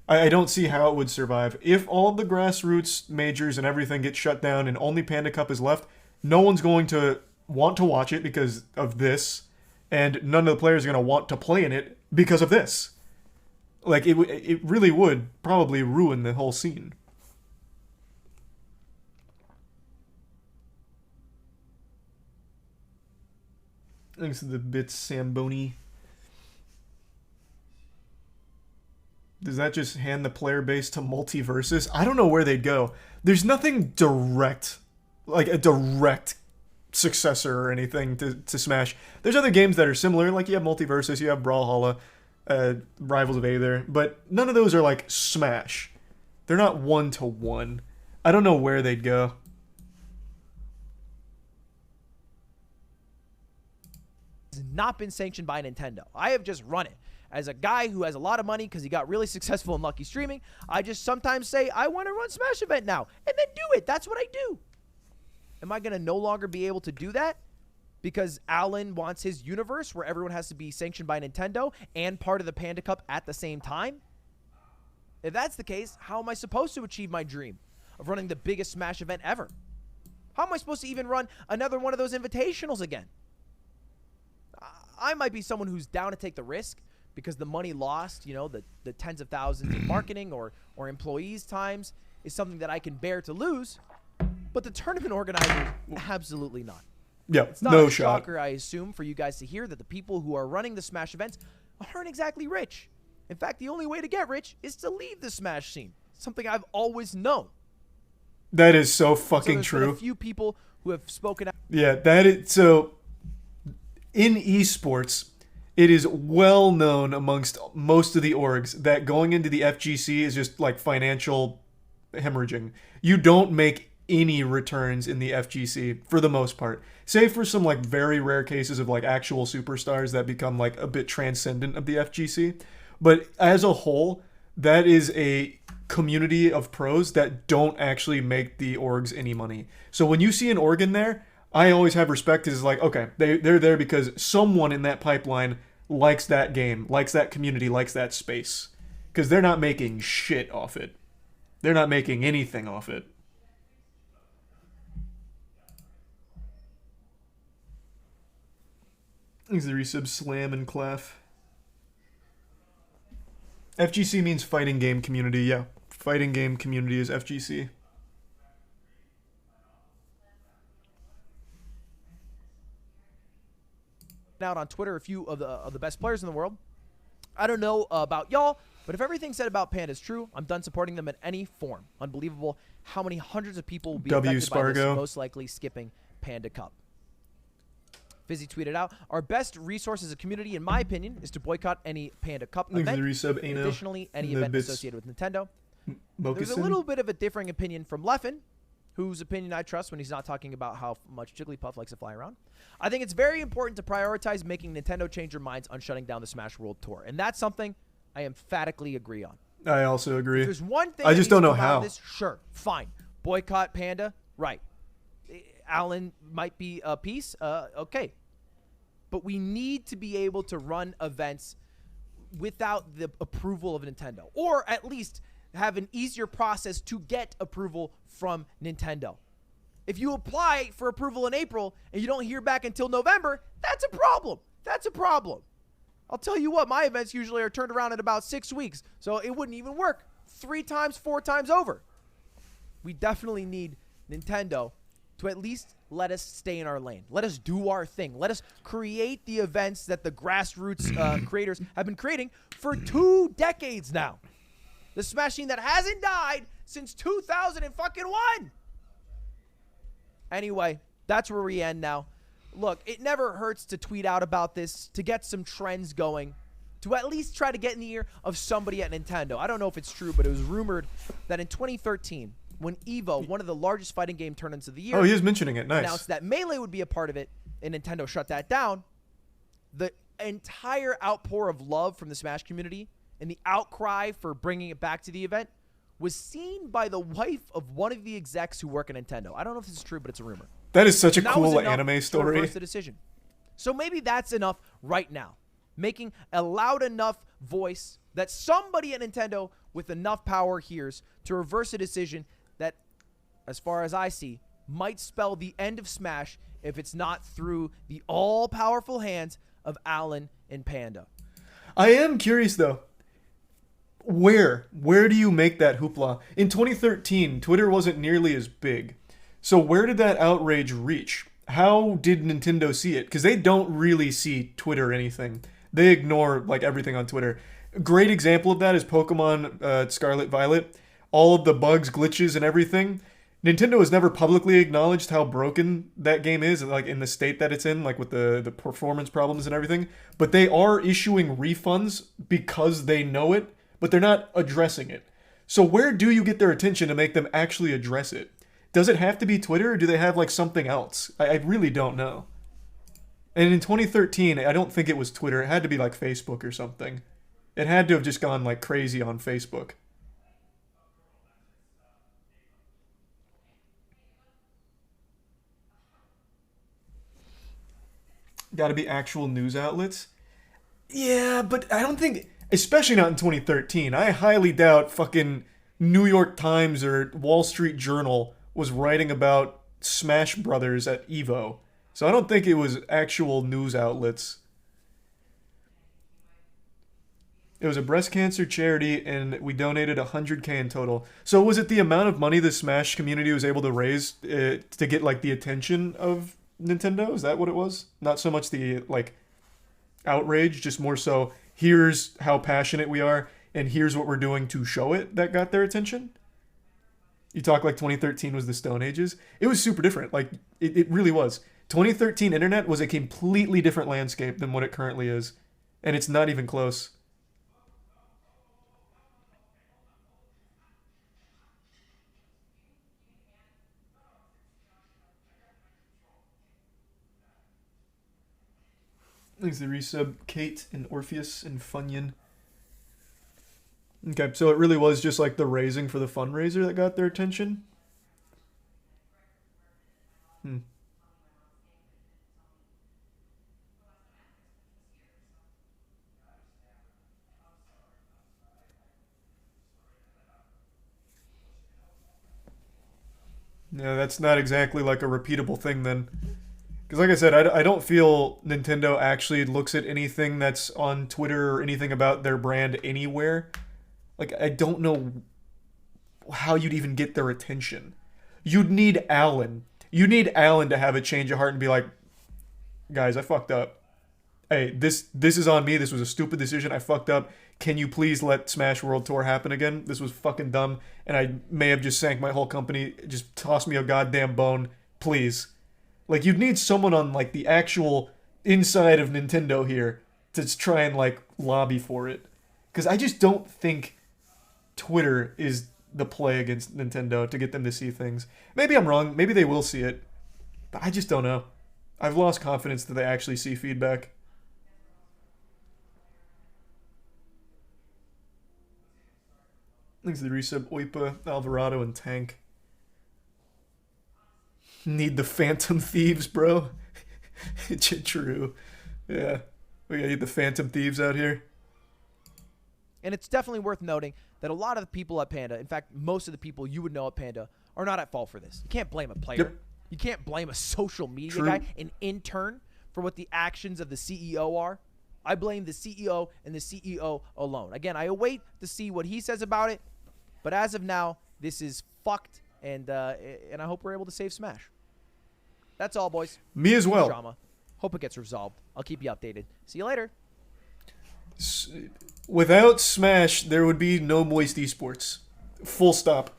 I don't see how it would survive. If all of the grassroots majors and everything get shut down and only Panda Cup is left, no one's going to want to watch it because of this, and none of the players are going to want to play in it because of this. Like, it really would probably ruin the whole scene. Thanks to the bits, Samboni. Does that just hand the player base to Multiversus? I don't know where they'd go. There's nothing direct, like a direct successor or anything to Smash. There's other games that are similar, like you have Multiversus, you have Brawlhalla, Rivals of Aether, but none of those are like Smash. They're not one-to-one. I don't know where they'd go. Has not been sanctioned by Nintendo. I have just run it. As a guy who has a lot of money because he got really successful in Lucky Streaming, I just sometimes say, I want to run Smash event now, and then do it. That's what I do. Am I going to no longer be able to do that because Alan wants his universe where everyone has to be sanctioned by Nintendo and part of the Panda Cup at the same time? If that's the case, how am I supposed to achieve my dream of running the biggest Smash event ever? How am I supposed to even run another one of those invitationals again? I might be someone who's down to take the risk because the money lost, you know, the tens of thousands in marketing or employees' times is something that I can bear to lose. But the tournament organizers, absolutely not. Yeah, It's not no a shot. shocker, I assume, for you guys to hear that the people who are running the Smash events aren't exactly rich. In fact, the only way to get rich is to leave the Smash scene. Something I've always known. That is so So fucking there's been true. a few people who have spoken out. Yeah, that is so. In esports, it is well known amongst most of the orgs that going into the FGC is just like financial hemorrhaging. You don't make any returns in the FGC for the most part, save for some like very rare cases of like actual superstars that become like a bit transcendent of the FGC. But as a whole, that is a community of pros that don't actually make the orgs any money. So when you see an org in there, I always have respect because it's like, okay, they're there because someone in that pipeline likes that game, likes that community, likes that space. Because they're not making shit off it. They're not making anything off it. Is the resub Slam and Clef? FGC means fighting game community, yeah. Fighting game community is FGC. Out on Twitter a few of the best players in the world. I don't know about y'all, but if everything said about Panda is true, I'm done supporting them in any form. Unbelievable how many hundreds of people will be affected by this, most likely skipping Panda Cup. Fizzy tweeted out, our best resource as a community, in my opinion, is to boycott any Panda Cup event. Additionally, any event associated with Nintendo. There's a little bit of a differing opinion from Leffen, whose opinion I trust when he's not talking about how much Jigglypuff likes to fly around. I think it's very important to prioritize making Nintendo change their minds on shutting down the Smash World Tour. And that's something I emphatically agree on. I also agree. If there's one thing I just don't know how. Sure, fine. Boycott Panda, right. Alan might be a piece, okay. But we need to be able to run events without the approval of Nintendo. Or at least have an easier process to get approval from Nintendo. If you apply for approval in April and you don't hear back until November, that's a problem. That's a problem. I'll tell you what, my events usually are turned around in about 6 weeks, so it wouldn't even work 3 times, 4 times over. We definitely need Nintendo to at least let us stay in our lane. Let us do our thing. Let us create the events that the grassroots creators have been creating for 2 decades now. The Smash scene that hasn't died since 2001. Anyway, that's where we end now. Look, it never hurts to tweet out about this, to get some trends going, to at least try to get in the ear of somebody at Nintendo. I don't know if it's true, but it was rumored that in 2013, when EVO, one of the largest fighting game tournaments of the year, he was mentioning it, nice, announced that Melee would be a part of it, and Nintendo shut that down, the entire outpour of love from the Smash community and the outcry for bringing it back to the event was seen by the wife of one of the execs who work at Nintendo. I don't know if this is true, but it's a rumor. That is such a And that cool was enough anime to story. reverse the decision. So maybe that's enough right now. Making a loud enough voice that somebody at Nintendo with enough power hears to reverse a decision that, as far as I see, might spell the end of Smash if it's not through the all-powerful hands of Alan and Panda. I am curious, though. Where do you make that hoopla? In 2013, Twitter wasn't nearly as big. So where did that outrage reach? How did Nintendo see it? Because they don't really see Twitter or anything. They ignore like everything on Twitter. A great example of that is Pokemon Scarlet Violet. All of the bugs, glitches, and everything. Nintendo has never publicly acknowledged how broken that game is, like in the state that it's in, like with the performance problems and everything. But they are issuing refunds because they know it, but they're not addressing it. So where do you get their attention to make them actually address it? Does it have to be Twitter, or do they have like something else? I really don't know. And in 2013, I don't think it was Twitter. It had to be like Facebook or something. It had to have just gone like crazy on Facebook. Got to be actual news outlets. Yeah, but I don't think especially not in 2013. I highly doubt fucking New York Times or Wall Street Journal was writing about Smash Brothers at Evo. So I don't think it was actual news outlets. It was a breast cancer charity, and we donated 100K in total. So was it the amount of money the Smash community was able to raise to get like the attention of Nintendo? Is that what it was? Not so much the like outrage, just more so here's how passionate we are, and here's what we're doing to show it that got their attention? You talk like 2013 was the Stone Ages. It was super different. Like, it really was. 2013 internet was a completely different landscape than what it currently is. And it's not even close. Thanks to resub Kate and Orpheus and Funyun. Okay, so it really was just like the raising for the fundraiser that got their attention? Hmm. Yeah, that's not exactly like a repeatable thing then. Because like I said, I don't feel Nintendo actually looks at anything that's on Twitter or anything about their brand anywhere. Like, I don't know how you'd even get their attention. You'd need Alan. You need Alan to have a change of heart and be like, guys, I fucked up. Hey, this is on me. This was a stupid decision. I fucked up. Can you please let Smash World Tour happen again? This was fucking dumb, and I may have just sank my whole company. Just toss me a goddamn bone, please. Like, you'd need someone on, like, the actual inside of Nintendo here to try and, like, lobby for it. Because I just don't think Twitter is the play against Nintendo to get them to see things. Maybe I'm wrong. Maybe they will see it. But I just don't know. I've lost confidence that they actually see feedback. Thanks to the resub, Oipa, Alvarado, and Tank. Need the Phantom Thieves, bro. True. Yeah. We gotta need the Phantom Thieves out here. And it's definitely worth noting that a lot of the people at Panda, in fact, most of the people you would know at Panda, are not at fault for this. You can't blame a player. Yep. You can't blame a social media True. guy, an intern, for what the actions of the CEO are. I blame the CEO and the CEO alone. Again, I await to see what he says about it, but as of now, this is fucked, and I hope we're able to save Smash. That's all, boys. Me as well. Drama. Hope it gets resolved. I'll keep you updated. See you later. Without Smash, there would be no Moist Esports. Full stop.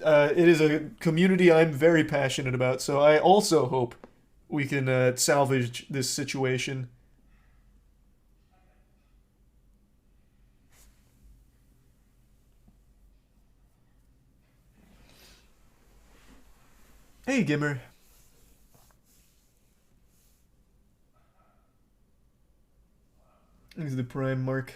It is a community I'm very passionate about, so I also hope we can salvage this situation. Hey, Gimmer. This is the Prime Mark.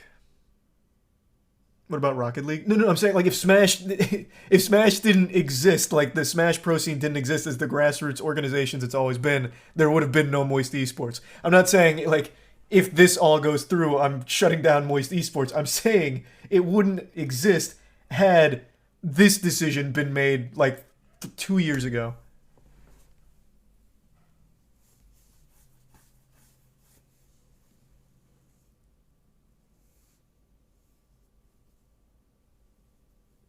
What about Rocket League? No, I'm saying like if Smash didn't exist, like the Smash Pro scene didn't exist as the grassroots organizations it's always been, there would have been no Moist Esports. I'm not saying like if this all goes through, I'm shutting down Moist Esports. I'm saying it wouldn't exist had this decision been made like 2 years ago.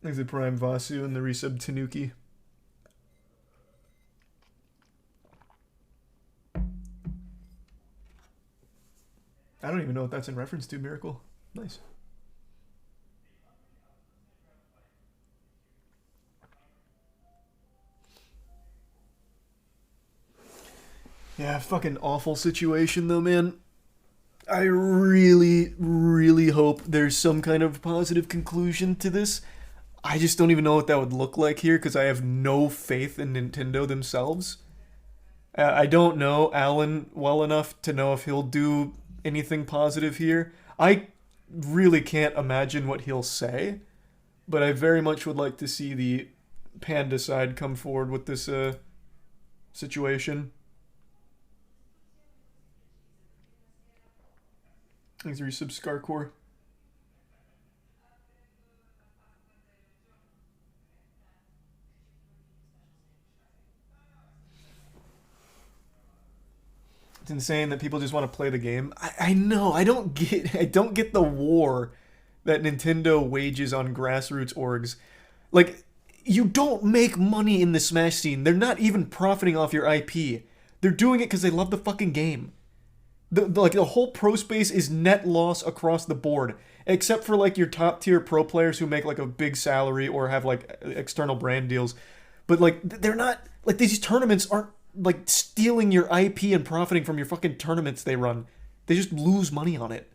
Thanks to Prime Vasu and the resub Tanuki. I don't even know what that's in reference to, Miracle. Nice. Yeah, fucking awful situation though, man. I really, really hope there's some kind of positive conclusion to this. I just don't even know what that would look like here because I have no faith in Nintendo themselves. I don't know Alan well enough to know if he'll do anything positive here. I really can't imagine what he'll say, but I very much would like to see the Panda side come forward with this situation. Thanks for resub Scarcore. It's insane that people just want to play the game. I know. I don't get the war that Nintendo wages on grassroots orgs. Like, you don't make money in the Smash scene. They're not even profiting off your IP. They're doing it because they love the fucking game. The whole pro space is net loss across the board, except for like your top tier pro players who make like a big salary or have like external brand deals. But like they're not like these tournaments aren't like stealing your IP and profiting from your fucking tournaments they run. They just lose money on it.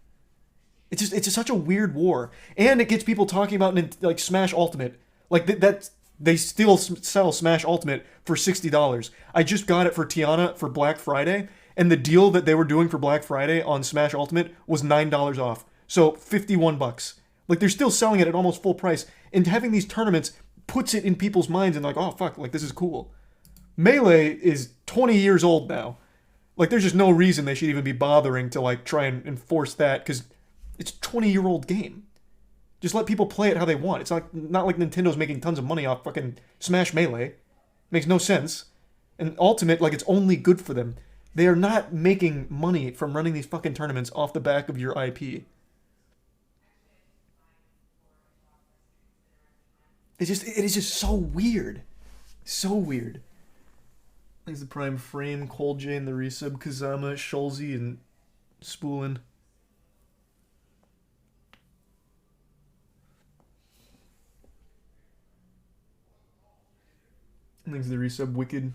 It's just such a weird war, and it gets people talking about like Smash Ultimate, like that they still sell Smash Ultimate for $60. I just got it for Tiana for Black Friday, and the deal that they were doing for Black Friday on Smash Ultimate was $9 off, so $51. Like they're still selling it at almost full price, and having these tournaments puts it in people's minds and like, oh fuck, like this is cool. Melee is 20 years old now. Like there's just no reason they should even be bothering to like try and enforce that because it's a 20-year-old game. Just let people play it how they want. It's not like Nintendo's making tons of money off fucking Smash Melee. Makes no sense. And Ultimate, like, it's only good for them. They are not making money from running these fucking tournaments off the back of your IP. It is just so weird. So weird. Thanks to Prime Frame, Cold J and the resub, Kazama, Schulze, and Spoolin. Thanks to the resub, Wicked.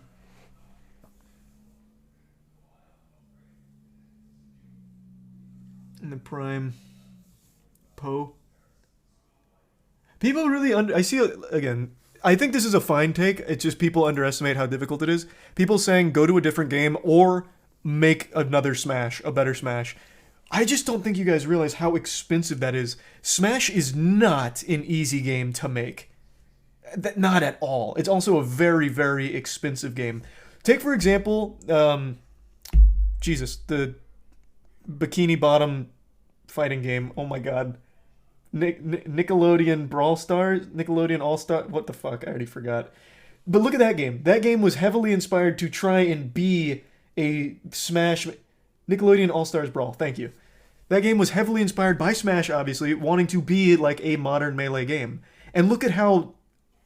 And the Prime, Poe. People really I see, again, I think this is a fine take. It's just people underestimate how difficult it is. People saying go to a different game or make another Smash, a better Smash. I just don't think you guys realize how expensive that is. Smash is not an easy game to make. Not at all. It's also a very, very expensive game. Take, for example, the Bikini Bottom fighting game. Oh my god. Nickelodeon Brawl Stars? Nickelodeon All-Star? What the fuck? I already forgot. But look at that game. That game was heavily inspired to try and be a Smash... Nickelodeon All-Stars Brawl. Thank you. That game was heavily inspired by Smash, obviously, wanting to be like a modern Melee game. And look at how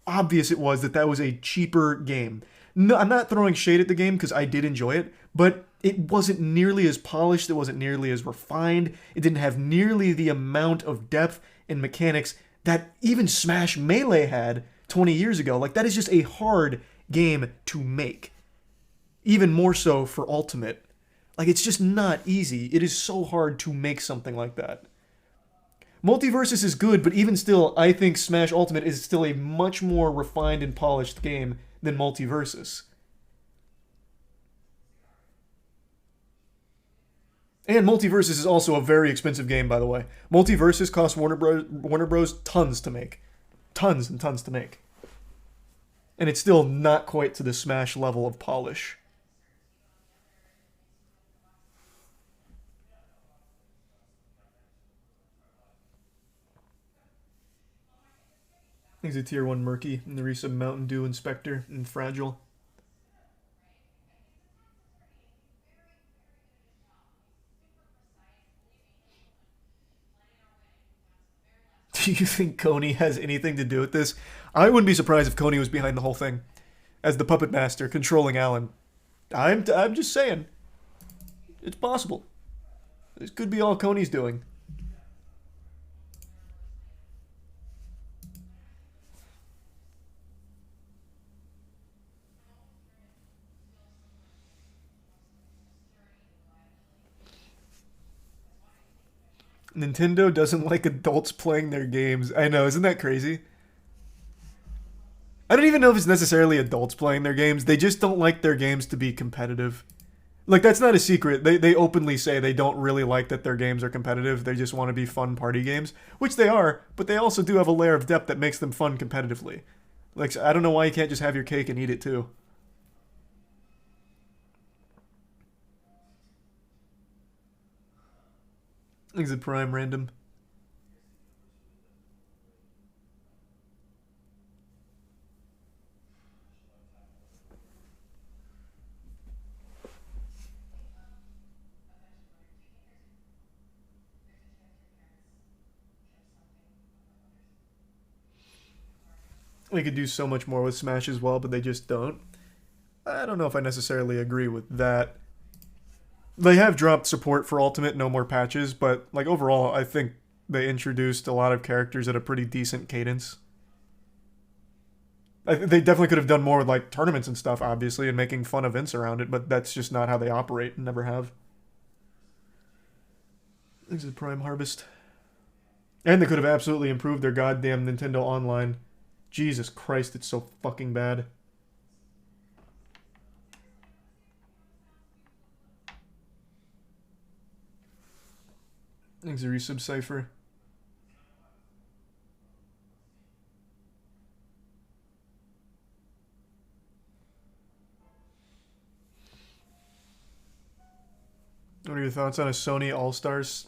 obvious it was that was a cheaper game. No, I'm not throwing shade at the game because I did enjoy it, but it wasn't nearly as polished, it wasn't nearly as refined, it didn't have nearly the amount of depth and mechanics that even Smash Melee had 20 years ago. Like, that is just a hard game to make. Even more so for Ultimate. Like, it's just not easy. It is so hard to make something like that. Multiversus is good, but even still, I think Smash Ultimate is still a much more refined and polished game than Multiversus. And Multiversus is also a very expensive game, by the way. Multiversus cost Warner Bros. Tons to make. Tons and tons to make. And it's still not quite to the Smash level of polish. He's a tier 1 Murky, and the resub Mountain Dew Inspector, and Fragile. Do you think Coney has anything to do with this? I wouldn't be surprised if Coney was behind the whole thing. As the puppet master, controlling Alan. I'm just saying. It's possible. This could be all Coney's doing. Nintendo doesn't like adults playing their games. I know, isn't that crazy? I don't even know if it's necessarily adults playing their games. They just don't like their games to be competitive. Like, that's not a secret. They openly say they don't really like that their games are competitive. They just want to be fun party games, which they are, but they also do have a layer of depth that makes them fun competitively. Like, I don't know why you can't just have your cake and eat it too. Exit Prime random. We could do so much more with Smash as well, but they just don't. I don't know if I necessarily agree with that. They have dropped support for Ultimate, no more patches, but like overall, I think they introduced a lot of characters at a pretty decent cadence. They definitely could have done more with like tournaments and stuff, obviously, and making fun events around it, but that's just not how they operate and never have. This is Prime Harvest. And they could have absolutely improved their goddamn Nintendo Online. Jesus Christ, it's so fucking bad. Thanks, Resub Cypher. What are your thoughts on a Sony All-Stars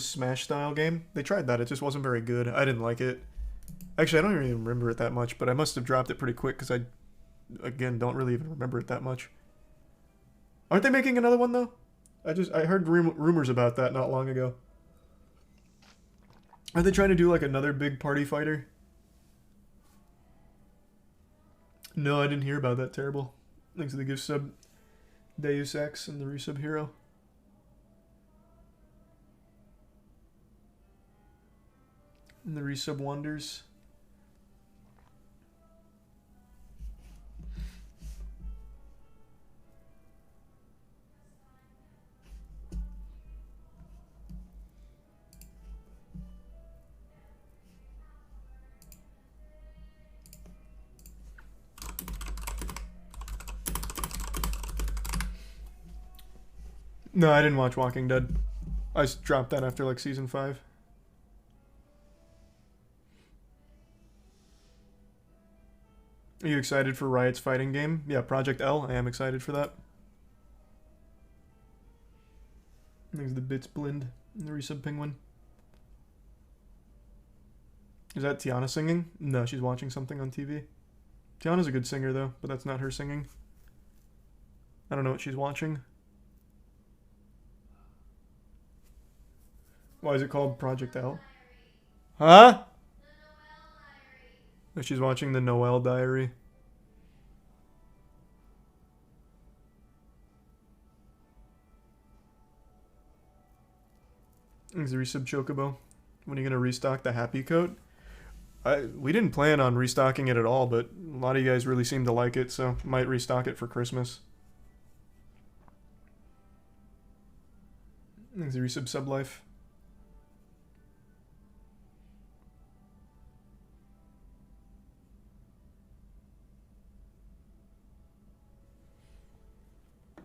Smash style game? They tried that. It just wasn't very good. I didn't like it. Actually, I don't even remember it that much, but I must have dropped it pretty quick because I, again, don't really even remember it that much. Aren't they making another one, though? I heard rumors about that not long ago. Are they trying to do, like, another big party fighter? No, I didn't hear about that. Terrible. Thanks to the gift sub. Deus Ex and the resub hero. And the resub wonders. No, I didn't watch Walking Dead. I just dropped that after like season 5. Are you excited for Riot's fighting game? Yeah, Project L. I am excited for that. There's the Bits Blend and the resub penguin. Is that Tiana singing? No, she's watching something on TV. Tiana's a good singer though, but that's not her singing. I don't know what she's watching. Why is it called Project L? Huh? Oh, she's watching the Noel Diary. Thanks, the resub Chocobo. When are you going to restock the Happy Coat? We didn't plan on restocking it at all, but a lot of you guys really seem to like it, so might restock it for Christmas. Thanks, the resub Sublife.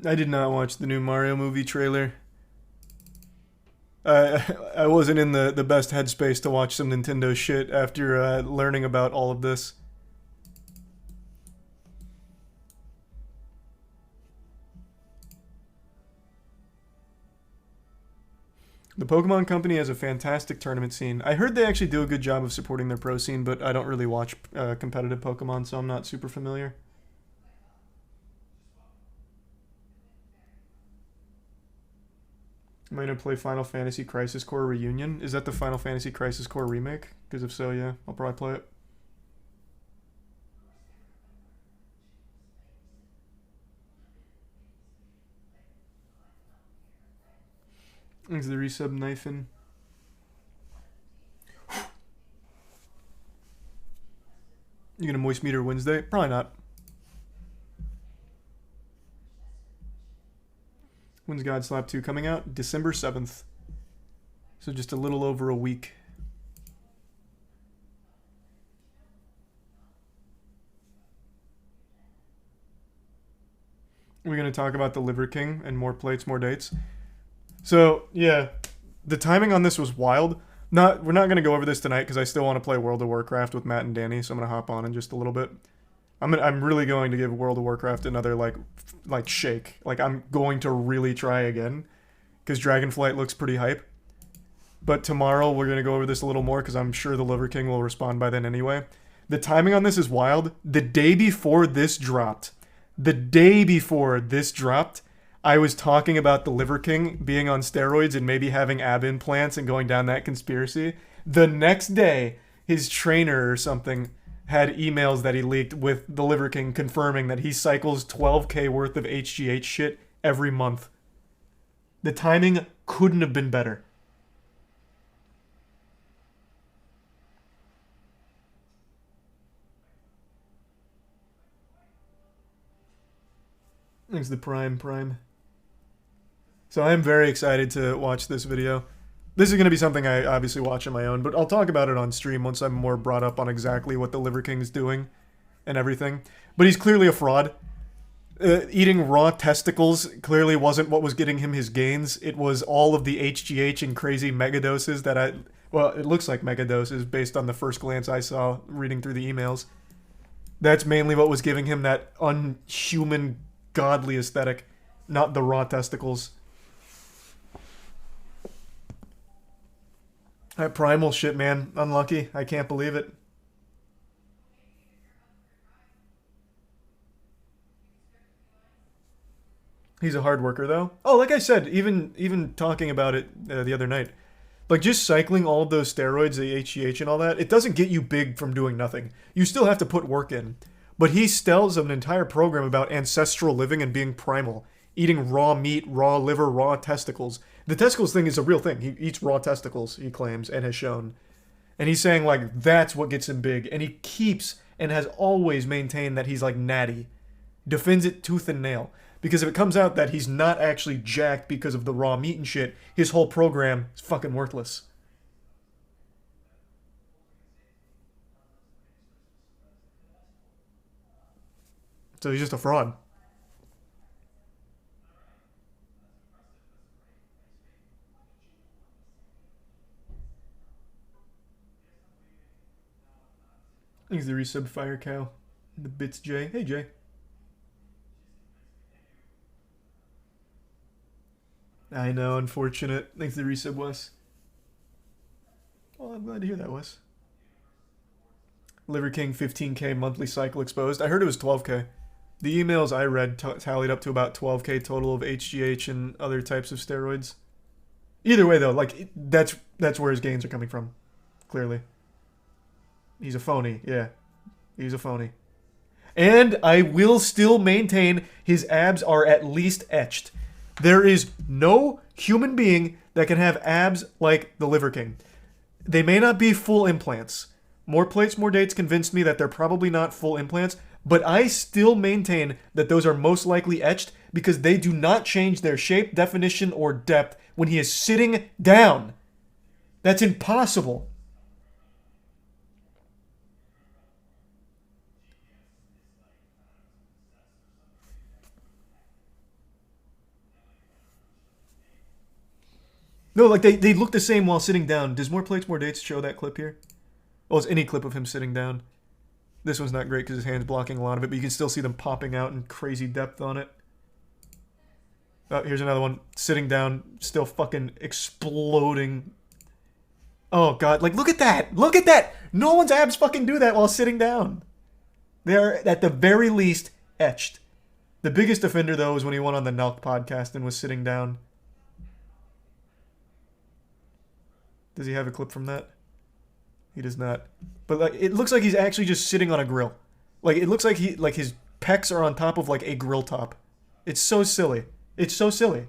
I did not watch the new Mario movie trailer. I wasn't in the best headspace to watch some Nintendo shit after learning about all of this. The Pokemon Company has a fantastic tournament scene. I heard they actually do a good job of supporting their pro scene, but I don't really watch competitive Pokemon, so I'm not super familiar. Am I going to play Final Fantasy Crisis Core Reunion? Is that the Final Fantasy Crisis Core remake? Because if so, yeah, I'll probably play it. Thanks the resub Knifin. You gonna moist meter Wednesday? Probably not. When's God Slap 2 coming out? December 7th. So just a little over a week. We're going to talk about the Liver King and more plates, more dates. So, yeah, the timing on this was wild. We're not going to go over this tonight because I still want to play World of Warcraft with Matt and Danny, so I'm going to hop on in just a little bit. I'm really going to give World of Warcraft another like shake. Like I'm going to really try again because Dragonflight looks pretty hype. But tomorrow we're going to go over this a little more because I'm sure the Liver King will respond by then anyway. The timing on this is wild. The day before this dropped, I was talking about the Liver King being on steroids and maybe having ab implants and going down that conspiracy. The next day, his trainer or something had emails that he leaked with the Liver King confirming that he cycles 12K worth of HGH shit every month. The timing couldn't have been better. Thanks to Prime. So I'm very excited to watch this video. This is going to be something I obviously watch on my own, but I'll talk about it on stream once I'm more brought up on exactly what the Liver King's doing and everything. But he's clearly a fraud. Eating raw testicles clearly wasn't what was getting him his gains. It was all of the HGH and crazy megadoses that well, it looks like megadoses based on the first glance I saw reading through the emails. That's mainly what was giving him that unhuman, godly aesthetic, not the raw testicles. That primal shit, man. Unlucky. I can't believe it. He's a hard worker, though. Oh, like I said, even talking about it the other night, like just cycling all of those steroids, the HGH and all that, it doesn't get you big from doing nothing. You still have to put work in. But he tells an entire program about ancestral living and being primal, eating raw meat, raw liver, raw testicles. The testicles thing is a real thing. He eats raw testicles, he claims, and has shown. And he's saying, like, that's what gets him big. And he keeps and has always maintained that he's, like, natty. Defends it tooth and nail. Because if it comes out that he's not actually jacked because of the raw meat and shit, his whole program is fucking worthless. So he's just a fraud. Thanks the resub Fire Cow. The bits Jay. Hey Jay. I know, unfortunate. Thanks the resub Wes. Well, I'm glad to hear that, Wes. Liver King 15K monthly cycle exposed. I heard it was 12K. The emails I read tallied up to about 12K total of HGH and other types of steroids. Either way, though, like that's where his gains are coming from. Clearly, he's a phony. Yeah, he's a phony. And I will still maintain his abs are at least etched. There is no human being that can have abs like the Liver King. They may not be full implants. More plates, more dates convinced me that they're probably not full implants, but I still maintain that those are most likely etched because they do not change their shape, definition, or depth when he is sitting down. That's impossible. No, like they look the same while sitting down. Does More Plates, More Dates show that clip here? Well, it's any clip of him sitting down. This one's not great because his hand's blocking a lot of it, but you can still see them popping out in crazy depth on it. Oh, here's another one. Sitting down, still fucking exploding. Oh, God. Like, look at that. Look at that. No one's abs fucking do that while sitting down. They are, at the very least, etched. The biggest offender, though, was when he went on the Nelk podcast and was sitting down. Does he have a clip from that? He does not. But like, it looks like he's actually just sitting on a grill. Like, it looks like his pecs are on top of like a grill top. It's so silly. It's so silly.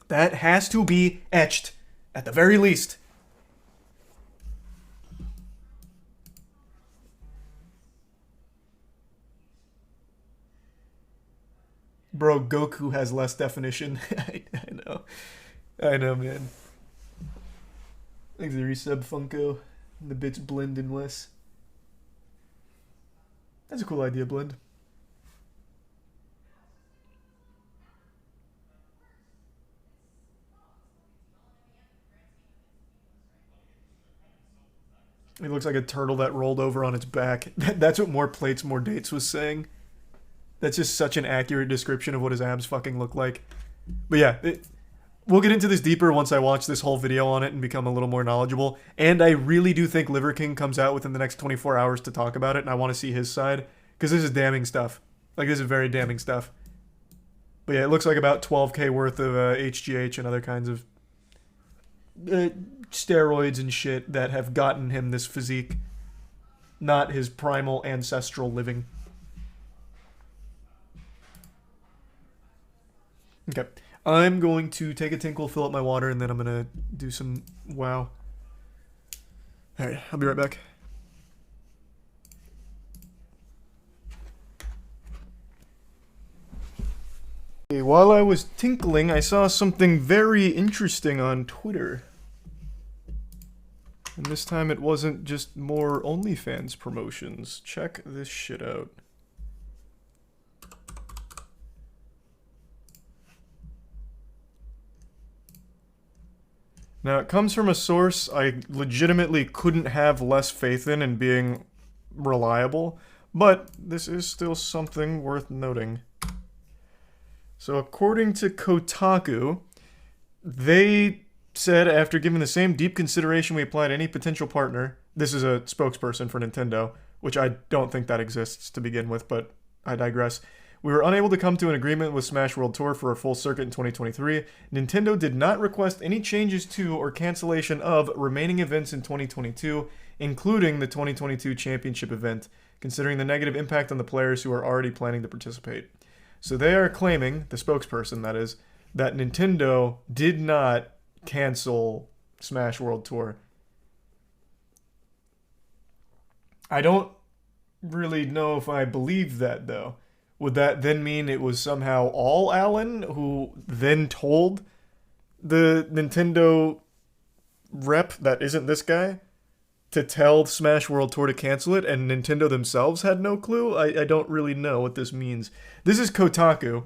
That has to be etched, at the very least. Bro, Goku has less definition. I know. I know, man. Thanks the resub Funko. The bits blend in less. That's a cool idea, Blend. It looks like a turtle that rolled over on its back. That's what More Plates, More Dates was saying. That's just such an accurate description of what his abs fucking look like. But yeah, we'll get into this deeper once I watch this whole video on it and become a little more knowledgeable. And I really do think Liver King comes out within the next 24 hours to talk about it, and I want to see his side, because this is damning stuff. Like, this is very damning stuff. But yeah, it looks like about 12K worth of HGH and other kinds of steroids and shit that have gotten him this physique. Not his primal ancestral living. Okay. I'm going to take a tinkle, fill up my water, and then I'm going to do some WoW. Alright, I'll be right back. Okay, while I was tinkling, I saw something very interesting on Twitter. And this time it wasn't just more OnlyFans promotions. Check this shit out. Now, it comes from a source I legitimately couldn't have less faith in being reliable, but this is still something worth noting. So, according to Kotaku, they said after giving the same deep consideration we apply to any potential partner, this is a spokesperson for Nintendo, which I don't think that exists to begin with, but I digress. We were unable to come to an agreement with Smash World Tour for a full circuit in 2023. Nintendo did not request any changes to or cancellation of remaining events in 2022, including the 2022 championship event, considering the negative impact on the players who are already planning to participate. So they are claiming, the spokesperson that is, that Nintendo did not cancel Smash World Tour. I don't really know if I believe that, though. Would that then mean it was somehow all Alan who then told the Nintendo rep that isn't this guy to tell Smash World Tour to cancel it, and Nintendo themselves had no clue? I don't really know what this means. This is Kotaku.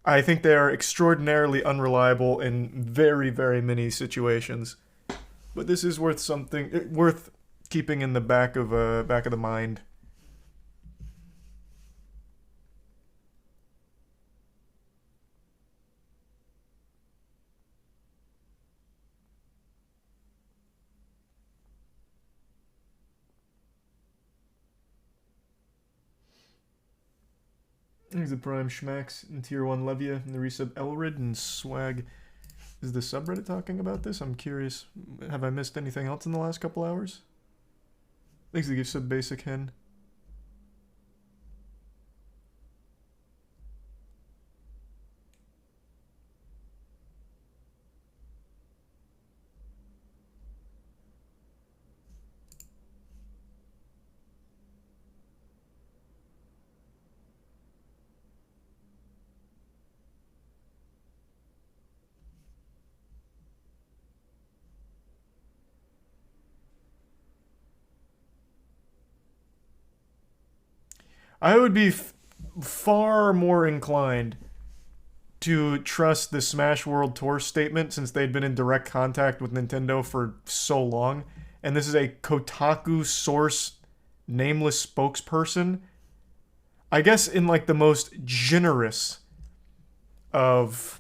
I think they are extraordinarily unreliable in very, very many situations. But this is worth keeping in the back of the mind. There's the Prime Schmax and Tier 1 Levia and the resub Elrid and Swag. Is the subreddit talking about this? I'm curious. Have I missed anything else in the last couple hours? Thanks to the gift sub Basic Hen. I would be far more inclined to trust the Smash World Tour statement since they'd been in direct contact with Nintendo for so long. And this is a Kotaku source, nameless spokesperson. I guess in like the most generous of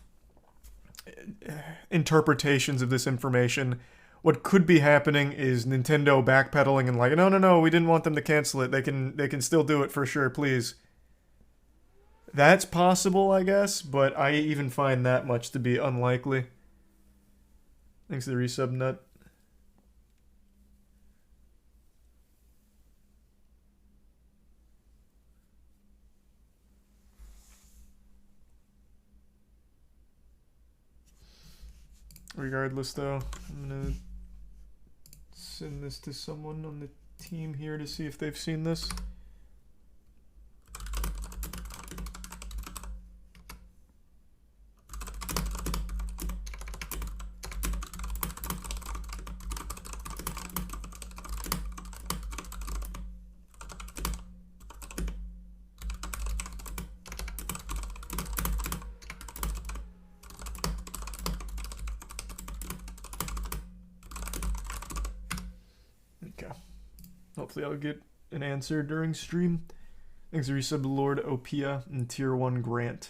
interpretations of this information, what could be happening is Nintendo backpedaling and like, no, we didn't want them to cancel it. They can still do it for sure, please. That's possible, I guess, but I even find that much to be unlikely. Thanks to the resub nut. Regardless, though, I'm gonna send this to someone on the team here to see if they've seen this. Hopefully I'll get an answer during stream. Thanks to resub Lord Opia and Tier 1 Grant.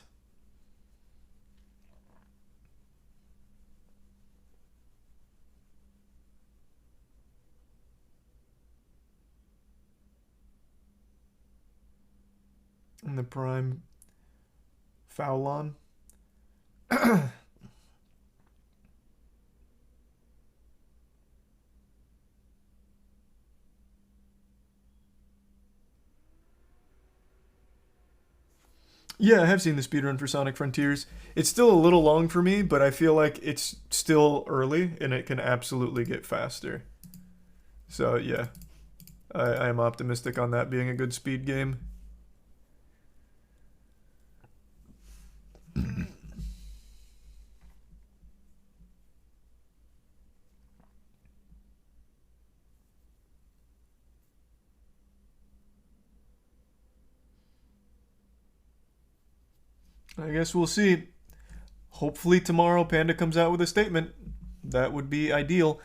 in the prime foul on. Yeah, I have seen the speedrun for Sonic Frontiers. It's still a little long for me, but I feel like it's still early and it can absolutely get faster. So yeah, I am optimistic on that being a good speed game. I guess we'll see. Hopefully tomorrow Panda comes out with a statement. That would be ideal.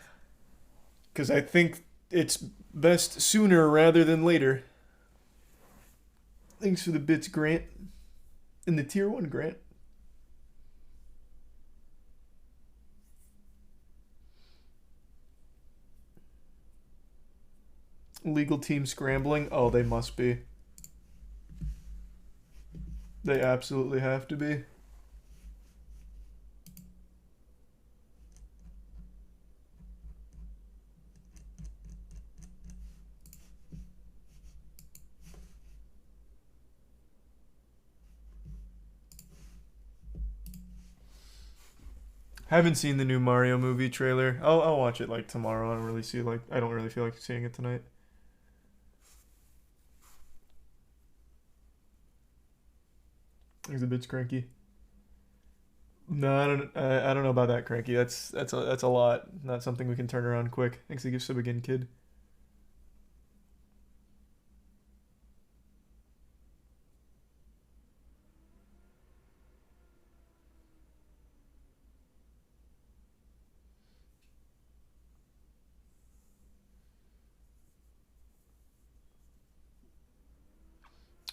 Because I think it's best sooner rather than later. Thanks for the bits, Grant. And the tier 1, Grant. Legal team scrambling. Oh, they must be. They absolutely have to be. Haven't seen the new Mario movie trailer. I'll watch it like tomorrow. I don't really feel like seeing it tonight. He's a bit cranky. No, I don't know about that, cranky. That's a lot. Not something we can turn around quick. Thanks to give sub again, kid.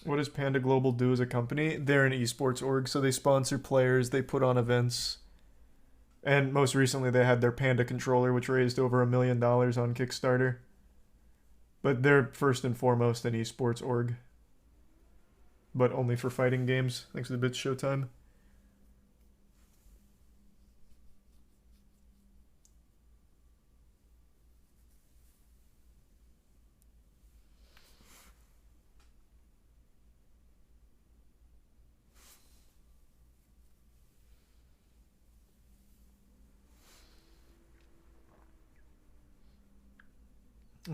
What does Panda Global do as a company? They're an esports org, so they sponsor players, they put on events. And most recently, they had their Panda controller, which raised over $1 million on Kickstarter. But they're first and foremost an esports org. But only for fighting games. Thanks for the bits, Showtime.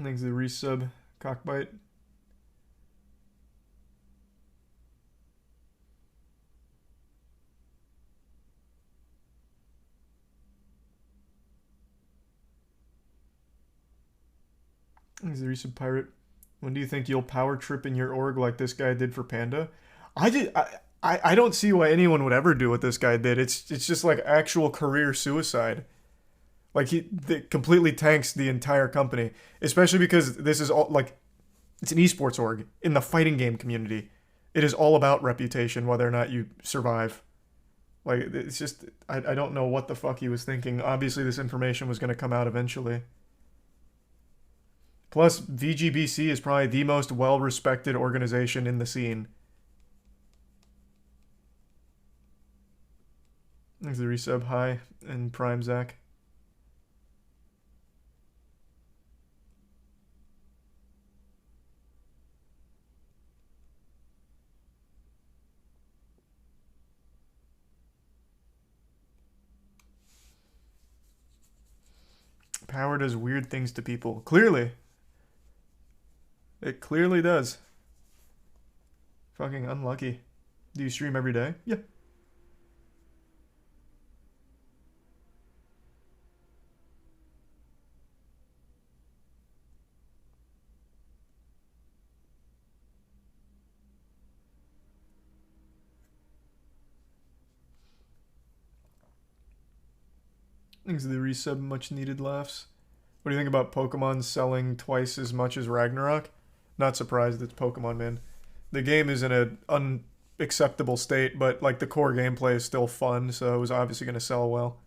Thanks to the resub, Cockbite. Thanks to the resub, Pirate. When do you think you'll power trip in your org like this guy did for Panda? I don't see why anyone would ever do what this guy did. It's just like actual career suicide. Like he completely tanks the entire company, especially because this is all like it's an esports org in the fighting game community. It is all about reputation, whether or not you survive. Like it's just I don't know what the fuck he was thinking. Obviously, this information was going to come out eventually. Plus, VGBC is probably the most well-respected organization in the scene. Thanks for the resub, hi, and Prime Zach. Power does weird things to people. Clearly. It clearly does. Fucking unlucky. Do you stream every day? Yeah. Thanks to the resub, much needed laughs. What do you think about Pokemon selling twice as much as Ragnarok? Not surprised it's Pokemon, man. The game is in an unacceptable state, but like the core gameplay is still fun, so it was obviously going to sell well.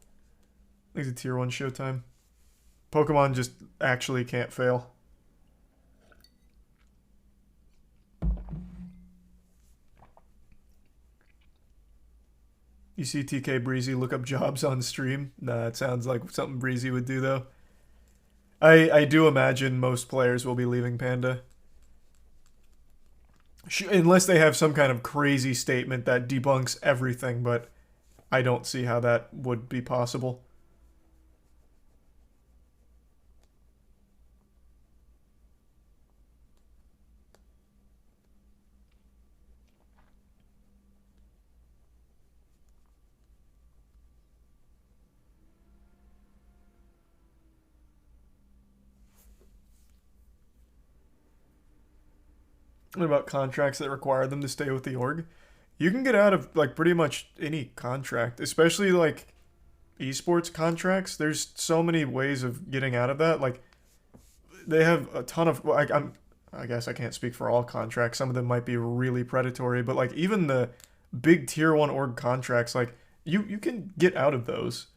Thanks to tier 1 Showtime. Pokemon just actually can't fail. You see TK Breezy look up jobs on stream? Nah, it sounds like something Breezy would do though. I do imagine most players will be leaving Panda. Unless they have some kind of crazy statement that debunks everything, but I don't see how that would be possible. What about contracts that require them to stay with the org? You can get out of like pretty much any contract, especially like esports contracts. There's so many ways of getting out of that. Like they have a ton of like I guess I can't speak for all contracts. Some of them might be really predatory, but like even the big tier 1 org contracts, like you can get out of those.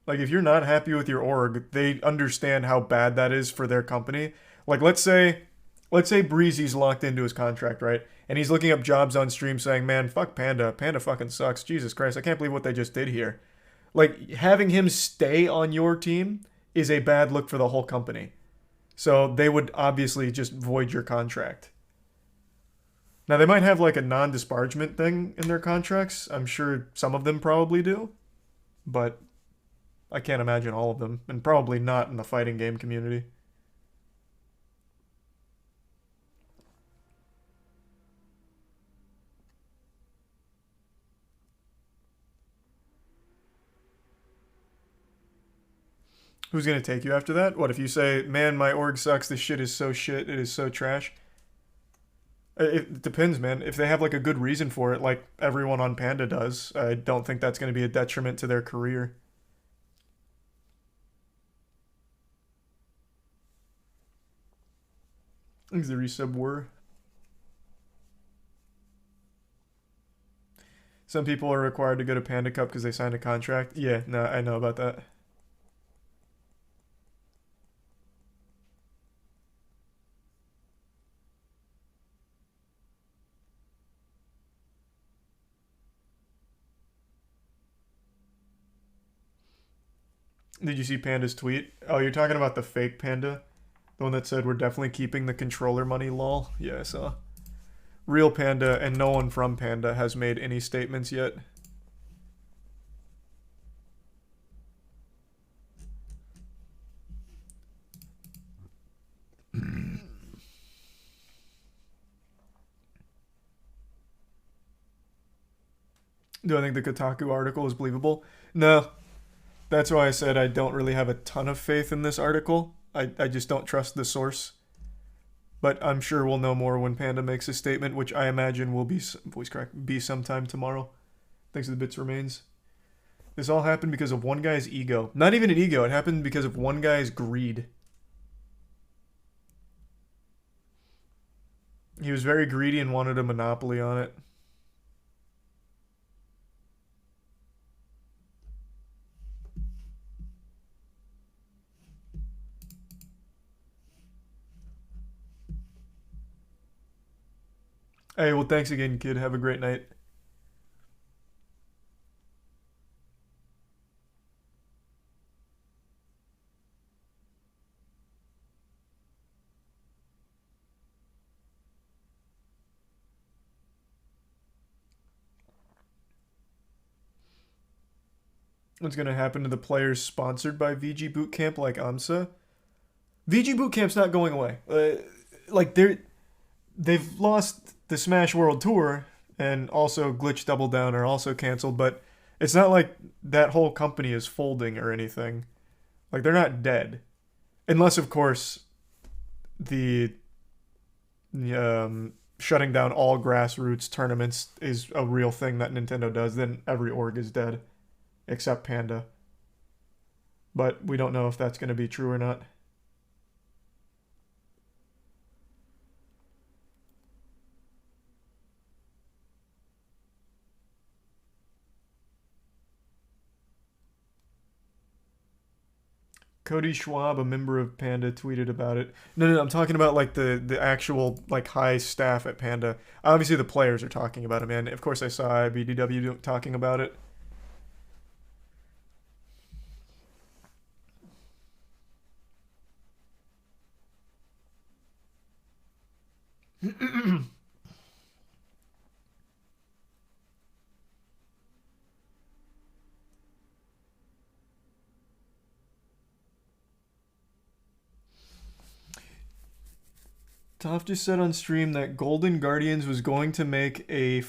Like if you're not happy with your org, they understand how bad that is for their company. Like let's say Breezy's locked into his contract, right? And he's looking up jobs on stream saying, "Man, fuck Panda. Panda fucking sucks. Jesus Christ, I can't believe what they just did here." Like having him stay on your team is a bad look for the whole company. So they would obviously just void your contract. Now they might have like a non-disparagement thing in their contracts. I'm sure some of them probably do, but I can't imagine all of them, and probably not in the fighting game community. Who's gonna take you after that? What if you say, "Man, my org sucks. This shit is so shit. It is so trash." It depends, man. If they have like a good reason for it, like everyone on Panda does, I don't think that's going to be a detriment to their career. I think the resub were. Some people are required to go to Panda Cup because they signed a contract. Yeah, no, I know about that. Did you see Panda's tweet? Oh, you're talking about the fake Panda? The one that said we're definitely keeping the controller money, lol? Yeah, I saw. Real Panda and no one from Panda has made any statements yet. Do I think the Kotaku article is believable? No. That's why I said I don't really have a ton of faith in this article. I just don't trust the source. But I'm sure we'll know more when Panda makes a statement, which I imagine will be voice crack be sometime tomorrow. Thanks to the bits remains. This all happened because of one guy's ego. Not even an ego. It happened because of one guy's greed. He was very greedy and wanted a monopoly on it. Hey, well, thanks again, kid. Have a great night. What's going to happen to the players sponsored by VG Bootcamp like AMSA? VG Bootcamp's not going away. Like, they've lost the Smash World Tour, and also Glitch Double Down are also canceled, but it's not like that whole company is folding or anything. Like, they're not dead. Unless, of course, the shutting down all grassroots tournaments is a real thing that Nintendo does, then every org is dead, except Panda. But we don't know if that's going to be true or not. Cody Schwab, a member of Panda, tweeted about it. No, I'm talking about like the actual like high staff at Panda. Obviously, the players are talking about it, man. Of course, I saw IBDW talking about it. Toph just said on stream that Golden Guardians was going to make a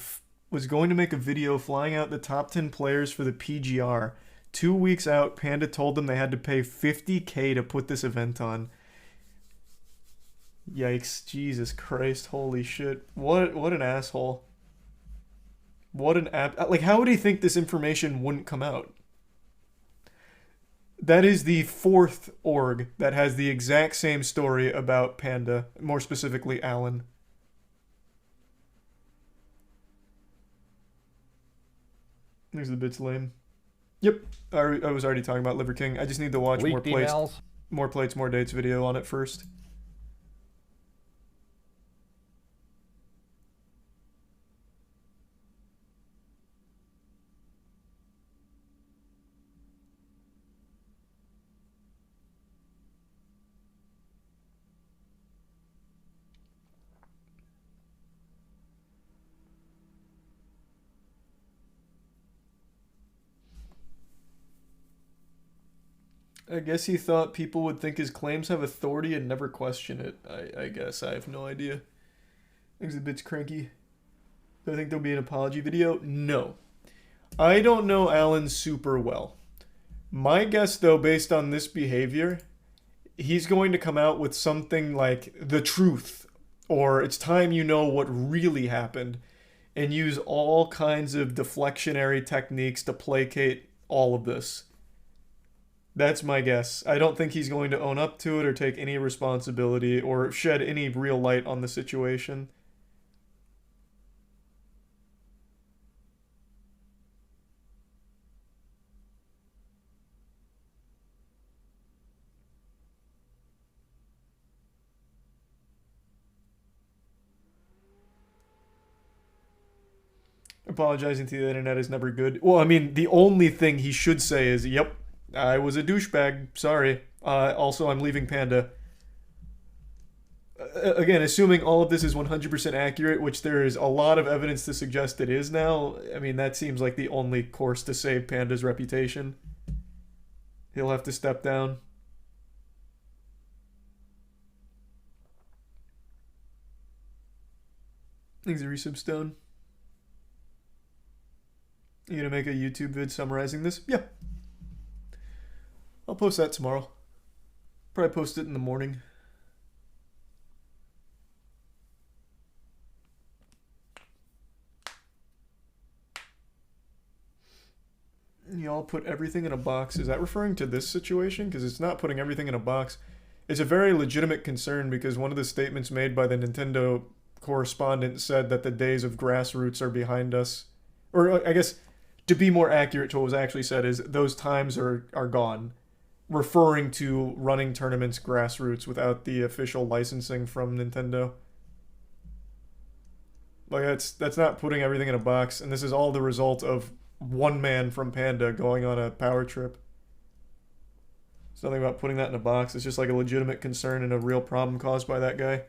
video flying out the top 10 players for the PGR. 2 weeks out, Panda told them they had to pay $50K to put this event on. Yikes! Jesus Christ! Holy shit! What an asshole! What an like, how would he think this information wouldn't come out? That is the fourth org that has the exact same story about Panda, more specifically Alan. There's the bits lame. Yep, I was already talking about Liver King. I just need to watch more plates, more dates video on it first. I guess he thought people would think his claims have authority and never question it. I guess. I have no idea. Things a bit cranky. Do I think there'll be an apology video? No. I don't know Alan super well. My guess, though, based on this behavior, he's going to come out with something like the truth, or it's time you know what really happened, and use all kinds of deflectionary techniques to placate all of this. That's my guess. I don't think he's going to own up to it or take any responsibility or shed any real light on the situation. Apologizing to the internet is never good. Well, I mean, the only thing he should say is, yep, I was a douchebag. Sorry. Also, I'm leaving Panda. Again, assuming all of this is 100% accurate, which there is a lot of evidence to suggest it is now, I mean, that seems like the only course to save Panda's reputation. He'll have to step down. Thanks, Resub Stone. You gonna make a YouTube vid summarizing this? Yeah. I'll post that tomorrow. Probably post it in the morning. Y'all put everything in a box. Is that referring to this situation? Because it's not putting everything in a box. It's a very legitimate concern because one of the statements made by the Nintendo correspondent said that the days of grassroots are behind us. Or I guess, to be more accurate to what was actually said, is those times are gone. Referring to running tournaments grassroots without the official licensing from Nintendo. Like, that's not putting everything in a box, and this is all the result of one man from Panda going on a power trip. It's nothing about putting that in a box. It's just like a legitimate concern and a real problem caused by that guy.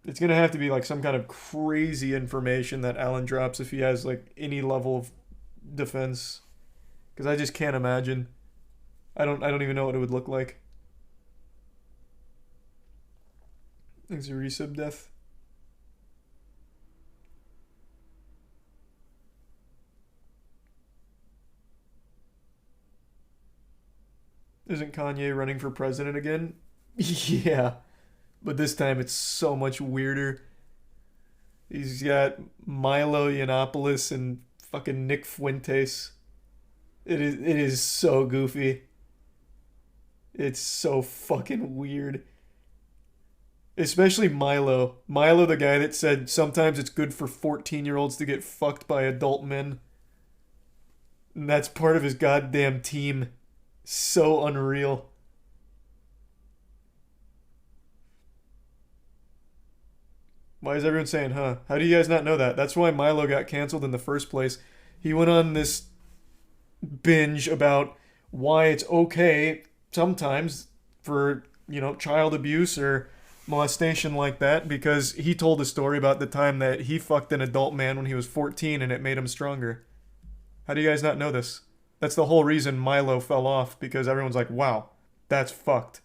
It's going to have to be like some kind of crazy information that Alan drops if he has like any level of defense. Because I just can't imagine. I don't even know what it would look like. Thanks for resub, Death. Isn't Kanye running for president again? Yeah. But this time it's so much weirder. He's got Milo Yiannopoulos and fucking Nick Fuentes. It is so goofy. It's so fucking weird. Especially Milo. Milo, the guy that said sometimes it's good for 14-year-olds to get fucked by adult men. And that's part of his goddamn team. So unreal. Why is everyone saying, huh? How do you guys not know that? That's why Milo got canceled in the first place. He went on this binge about why it's okay sometimes for, child abuse or molestation like that because he told a story about the time that he fucked an adult man when he was 14 and it made him stronger. How do you guys not know this? That's the whole reason Milo fell off because everyone's like, wow, that's fucked.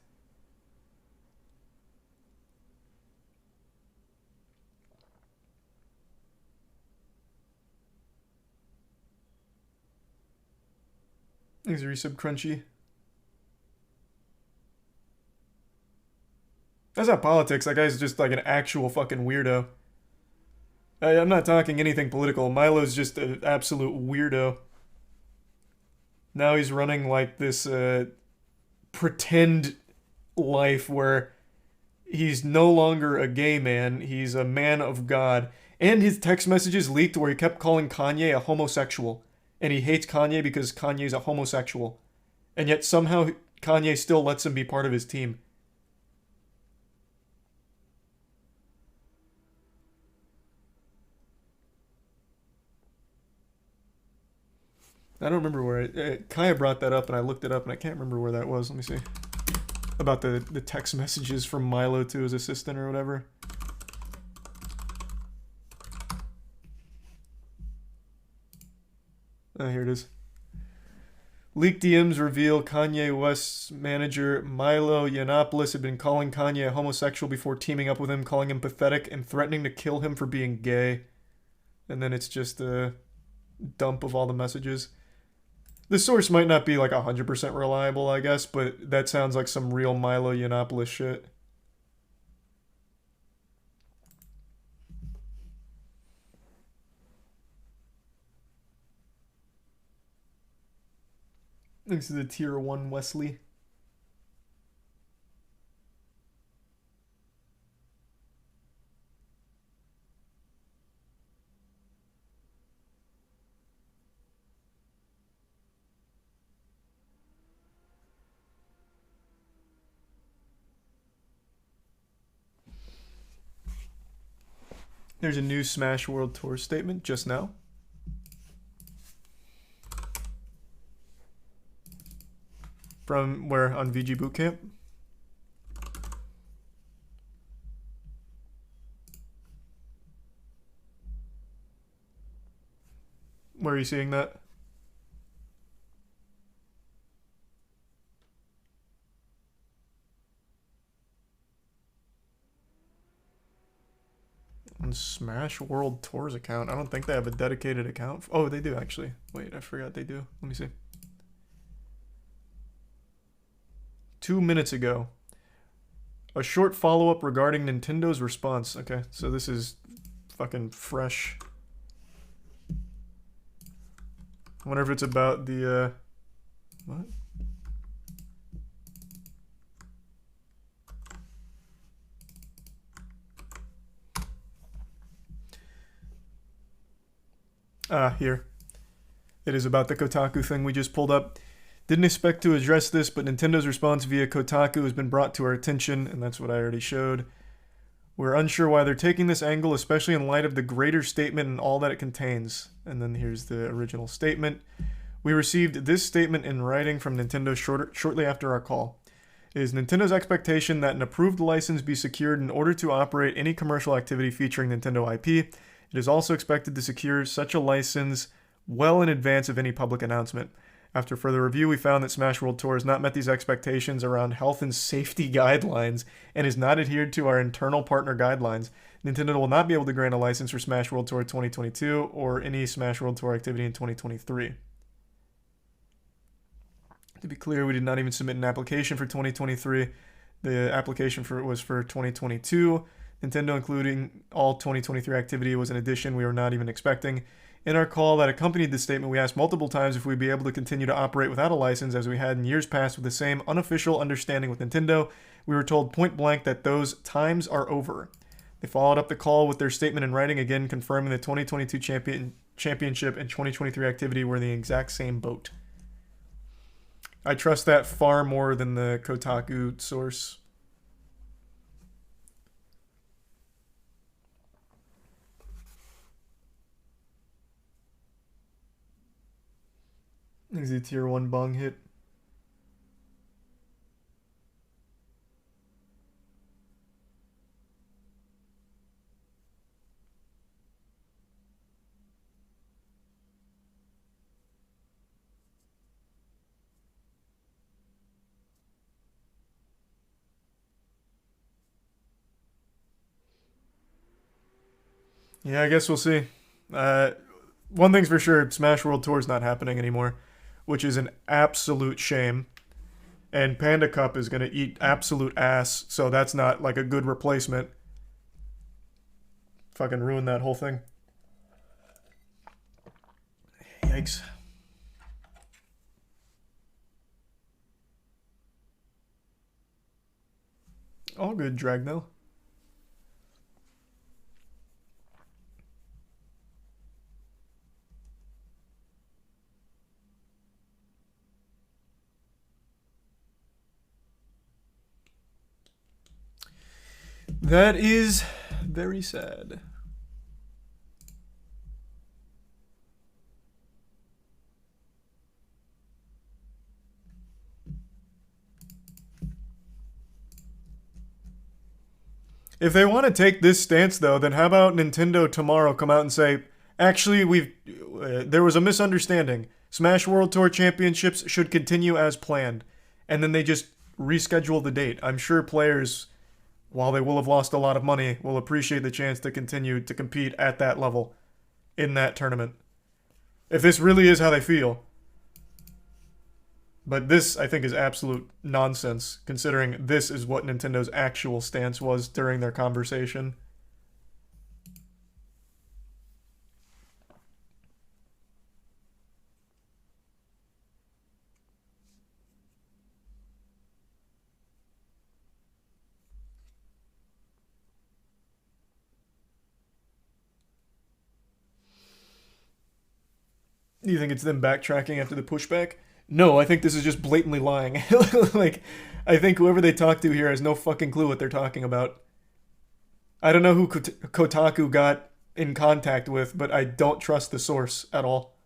Thanks, Resub Crunchy. That's not politics. That guy's just like an actual fucking weirdo. I'm not talking anything political. Milo's just an absolute weirdo. Now he's running like this pretend life where he's no longer a gay man. He's a man of God. And his text messages leaked where he kept calling Kanye a homosexual. And he hates Kanye because Kanye's a homosexual. And yet somehow Kanye still lets him be part of his team. I don't remember where Kaya brought that up and I looked it up and I can't remember where that was. Let me see. About the text messages from Milo to his assistant or whatever. Here it is. Leaked DMs reveal Kanye West's manager Milo Yiannopoulos had been calling Kanye a homosexual before teaming up with him, calling him pathetic and threatening to kill him for being gay. And then it's just a dump of all the messages. The source might not be like 100% reliable, I guess, but that sounds like some real Milo Yiannopoulos shit. Thanks to the tier 1 Wesley. There's a new Smash World Tour statement just now. From where? On VG Bootcamp? Where are you seeing that? On Smash World Tours account. I don't think they have a dedicated account. Oh, they do actually. Wait, I forgot they do. Let me see. 2 minutes ago. A short follow-up regarding Nintendo's response. Okay, so this is fucking fresh. I wonder if it's about the, what? Here. It is about the Kotaku thing we just pulled up. Didn't expect to address this, but Nintendo's response via Kotaku has been brought to our attention, and that's what I already showed. We're unsure why they're taking this angle, especially in light of the greater statement and all that it contains. And then here's the original statement. We received this statement in writing from Nintendo shortly after our call. It is Nintendo's expectation that an approved license be secured in order to operate any commercial activity featuring Nintendo IP. It is also expected to secure such a license well in advance of any public announcement. After further review, we found that Smash World Tour has not met these expectations around health and safety guidelines and has not adhered to our internal partner guidelines. Nintendo will not be able to grant a license for Smash World Tour 2022 or any Smash World Tour activity in 2023. To be clear, we did not even submit an application for 2023. The application was for 2022. Nintendo, including all 2023 activity, was an addition we were not even expecting. In our call that accompanied this statement, we asked multiple times if we'd be able to continue to operate without a license as we had in years past with the same unofficial understanding with Nintendo. We were told point blank that those times are over. They followed up the call with their statement in writing, again confirming the 2022 championship and 2023 activity were in the exact same boat. I trust that far more than the Kotaku source. Is a tier 1 bong hit? Yeah, I guess we'll see. One thing's for sure, Smash World Tour is not happening anymore, which is an absolute shame. And Panda Cup is going to eat absolute ass, so that's not like a good replacement. Fucking ruin that whole thing. Yikes. All good, Dragnell. That is very sad. If they want to take this stance, though, then how about Nintendo tomorrow come out and say, actually, there was a misunderstanding. Smash World Tour Championships should continue as planned. And then they just reschedule the date. I'm sure players, while they will have lost a lot of money, will appreciate the chance to continue to compete at that level in that tournament. If this really is how they feel. But this, I think, is absolute nonsense, considering this is what Nintendo's actual stance was during their conversation. Do you think it's them backtracking after the pushback? No, I think this is just blatantly lying. Like, I think whoever they talk to here has no fucking clue what they're talking about. I don't know who Kotaku got in contact with, but I don't trust the source at all.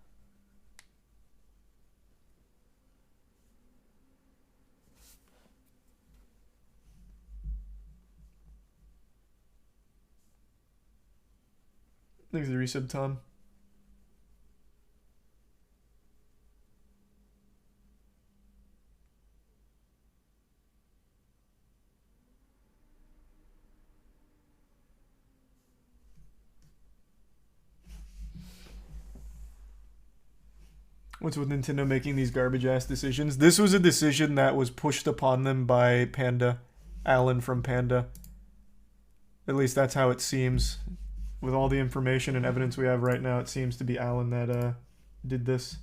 Thanks for the resub, Tom. What's with Nintendo making these garbage ass decisions? This was a decision that was pushed upon them by Panda, Alan from Panda. At least that's how it seems. With all the information and evidence we have right now, it seems to be Alan that did this.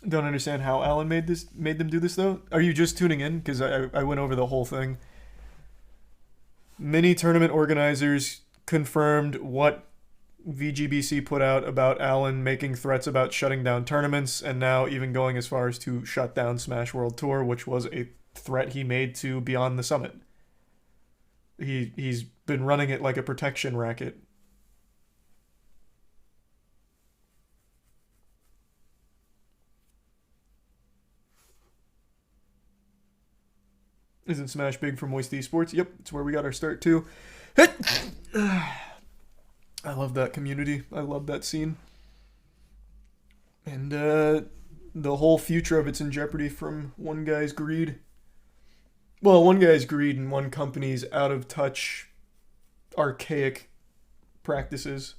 Don't understand how Alan made them do this though. Are you just tuning in? Because I went over the whole thing. Many tournament organizers confirmed what VGBC put out about Alan making threats about shutting down tournaments, and now even going as far as to shut down Smash World Tour, which was a threat he made to Beyond the Summit. He's been running it like a protection racket. Isn't Smash big for Moist Esports? Yep, it's where we got our start too. I love that community. I love that scene. And the whole future of it's in jeopardy from one guy's greed. Well, one guy's greed and one company's out of touch archaic practices.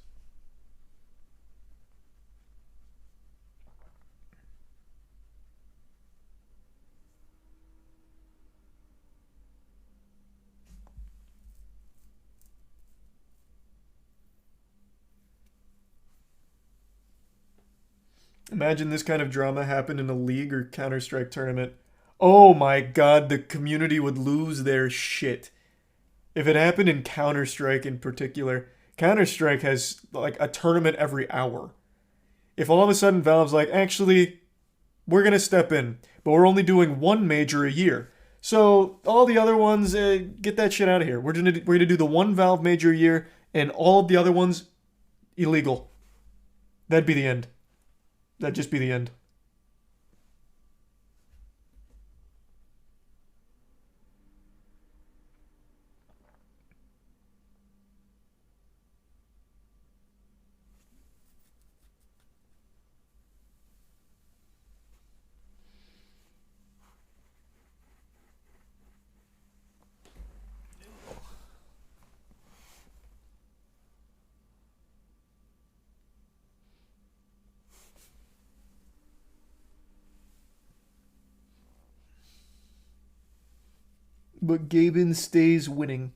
Imagine this kind of drama happened in a League or Counter-Strike tournament. Oh my god, the community would lose their shit. If it happened in Counter-Strike in particular, Counter-Strike has like a tournament every hour. If all of a sudden Valve's like, actually, we're going to step in, but we're only doing one major a year. So all the other ones, get that shit out of here. We're gonna do the one Valve major a year, and all of the other ones, illegal. That'd be the end. That'd just be the end. But Gaben stays winning.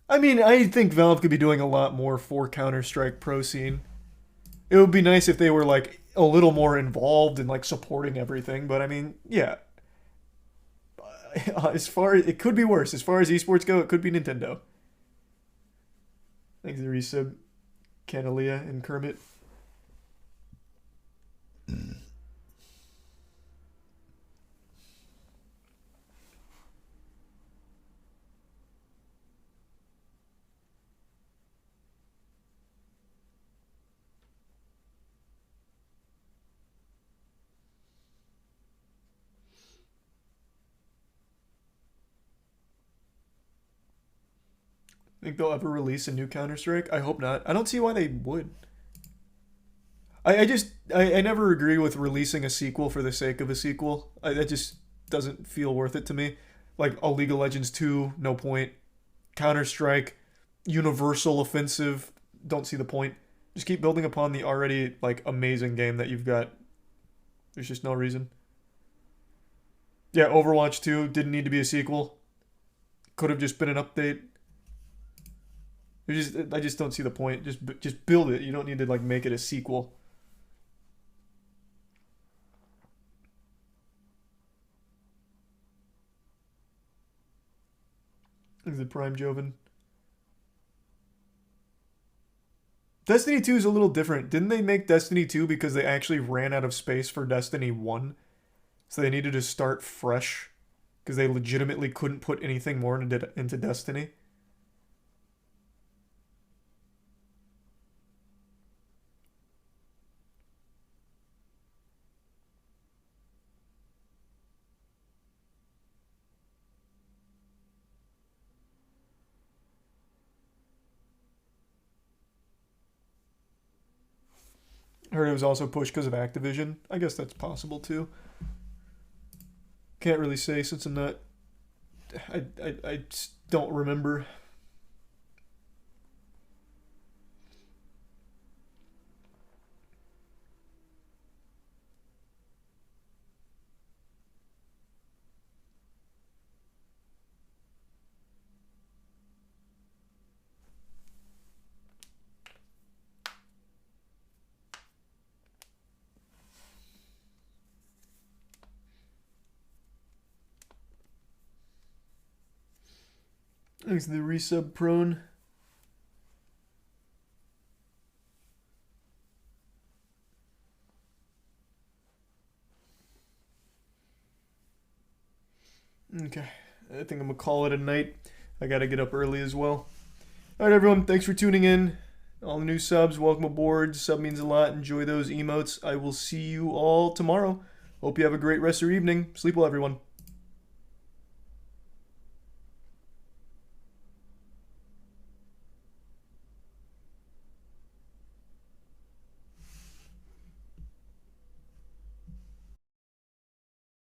I mean, I think Valve could be doing a lot more for Counter-Strike Pro Scene. It would be nice if they were like a little more involved in like supporting everything, but I mean, yeah. As far as it could be worse. As far as esports go, it could be Nintendo. Thanks to resub, Canalia and Kermit. Think they'll ever release a new Counter-Strike? I hope not. I don't see why they would. I never agree with releasing a sequel for the sake of a sequel. That just doesn't feel worth it to me. Like, a League of Legends 2, no point. Counter-Strike, Universal Offensive, don't see the point. Just keep building upon the already, like, amazing game that you've got. There's just no reason. Yeah, Overwatch 2 didn't need to be a sequel. Could have just been an update. I just don't see the point. Just build it. You don't need to like make it a sequel. Is it Prime Joven? Destiny 2 is a little different. Didn't they make Destiny 2 because they actually ran out of space for Destiny 1? So they needed to start fresh because they legitimately couldn't put anything more into Destiny? Heard it was also pushed because of Activision. I guess that's possible too. Can't really say since I'm not. I just don't remember. Thanks to the resub prone. Okay, I think I'm gonna call it a night. I gotta get up early as well. Alright everyone, thanks for tuning in. All the new subs, welcome aboard. Sub means a lot. Enjoy those emotes. I will see you all tomorrow. Hope you have a great rest of your evening. Sleep well, everyone.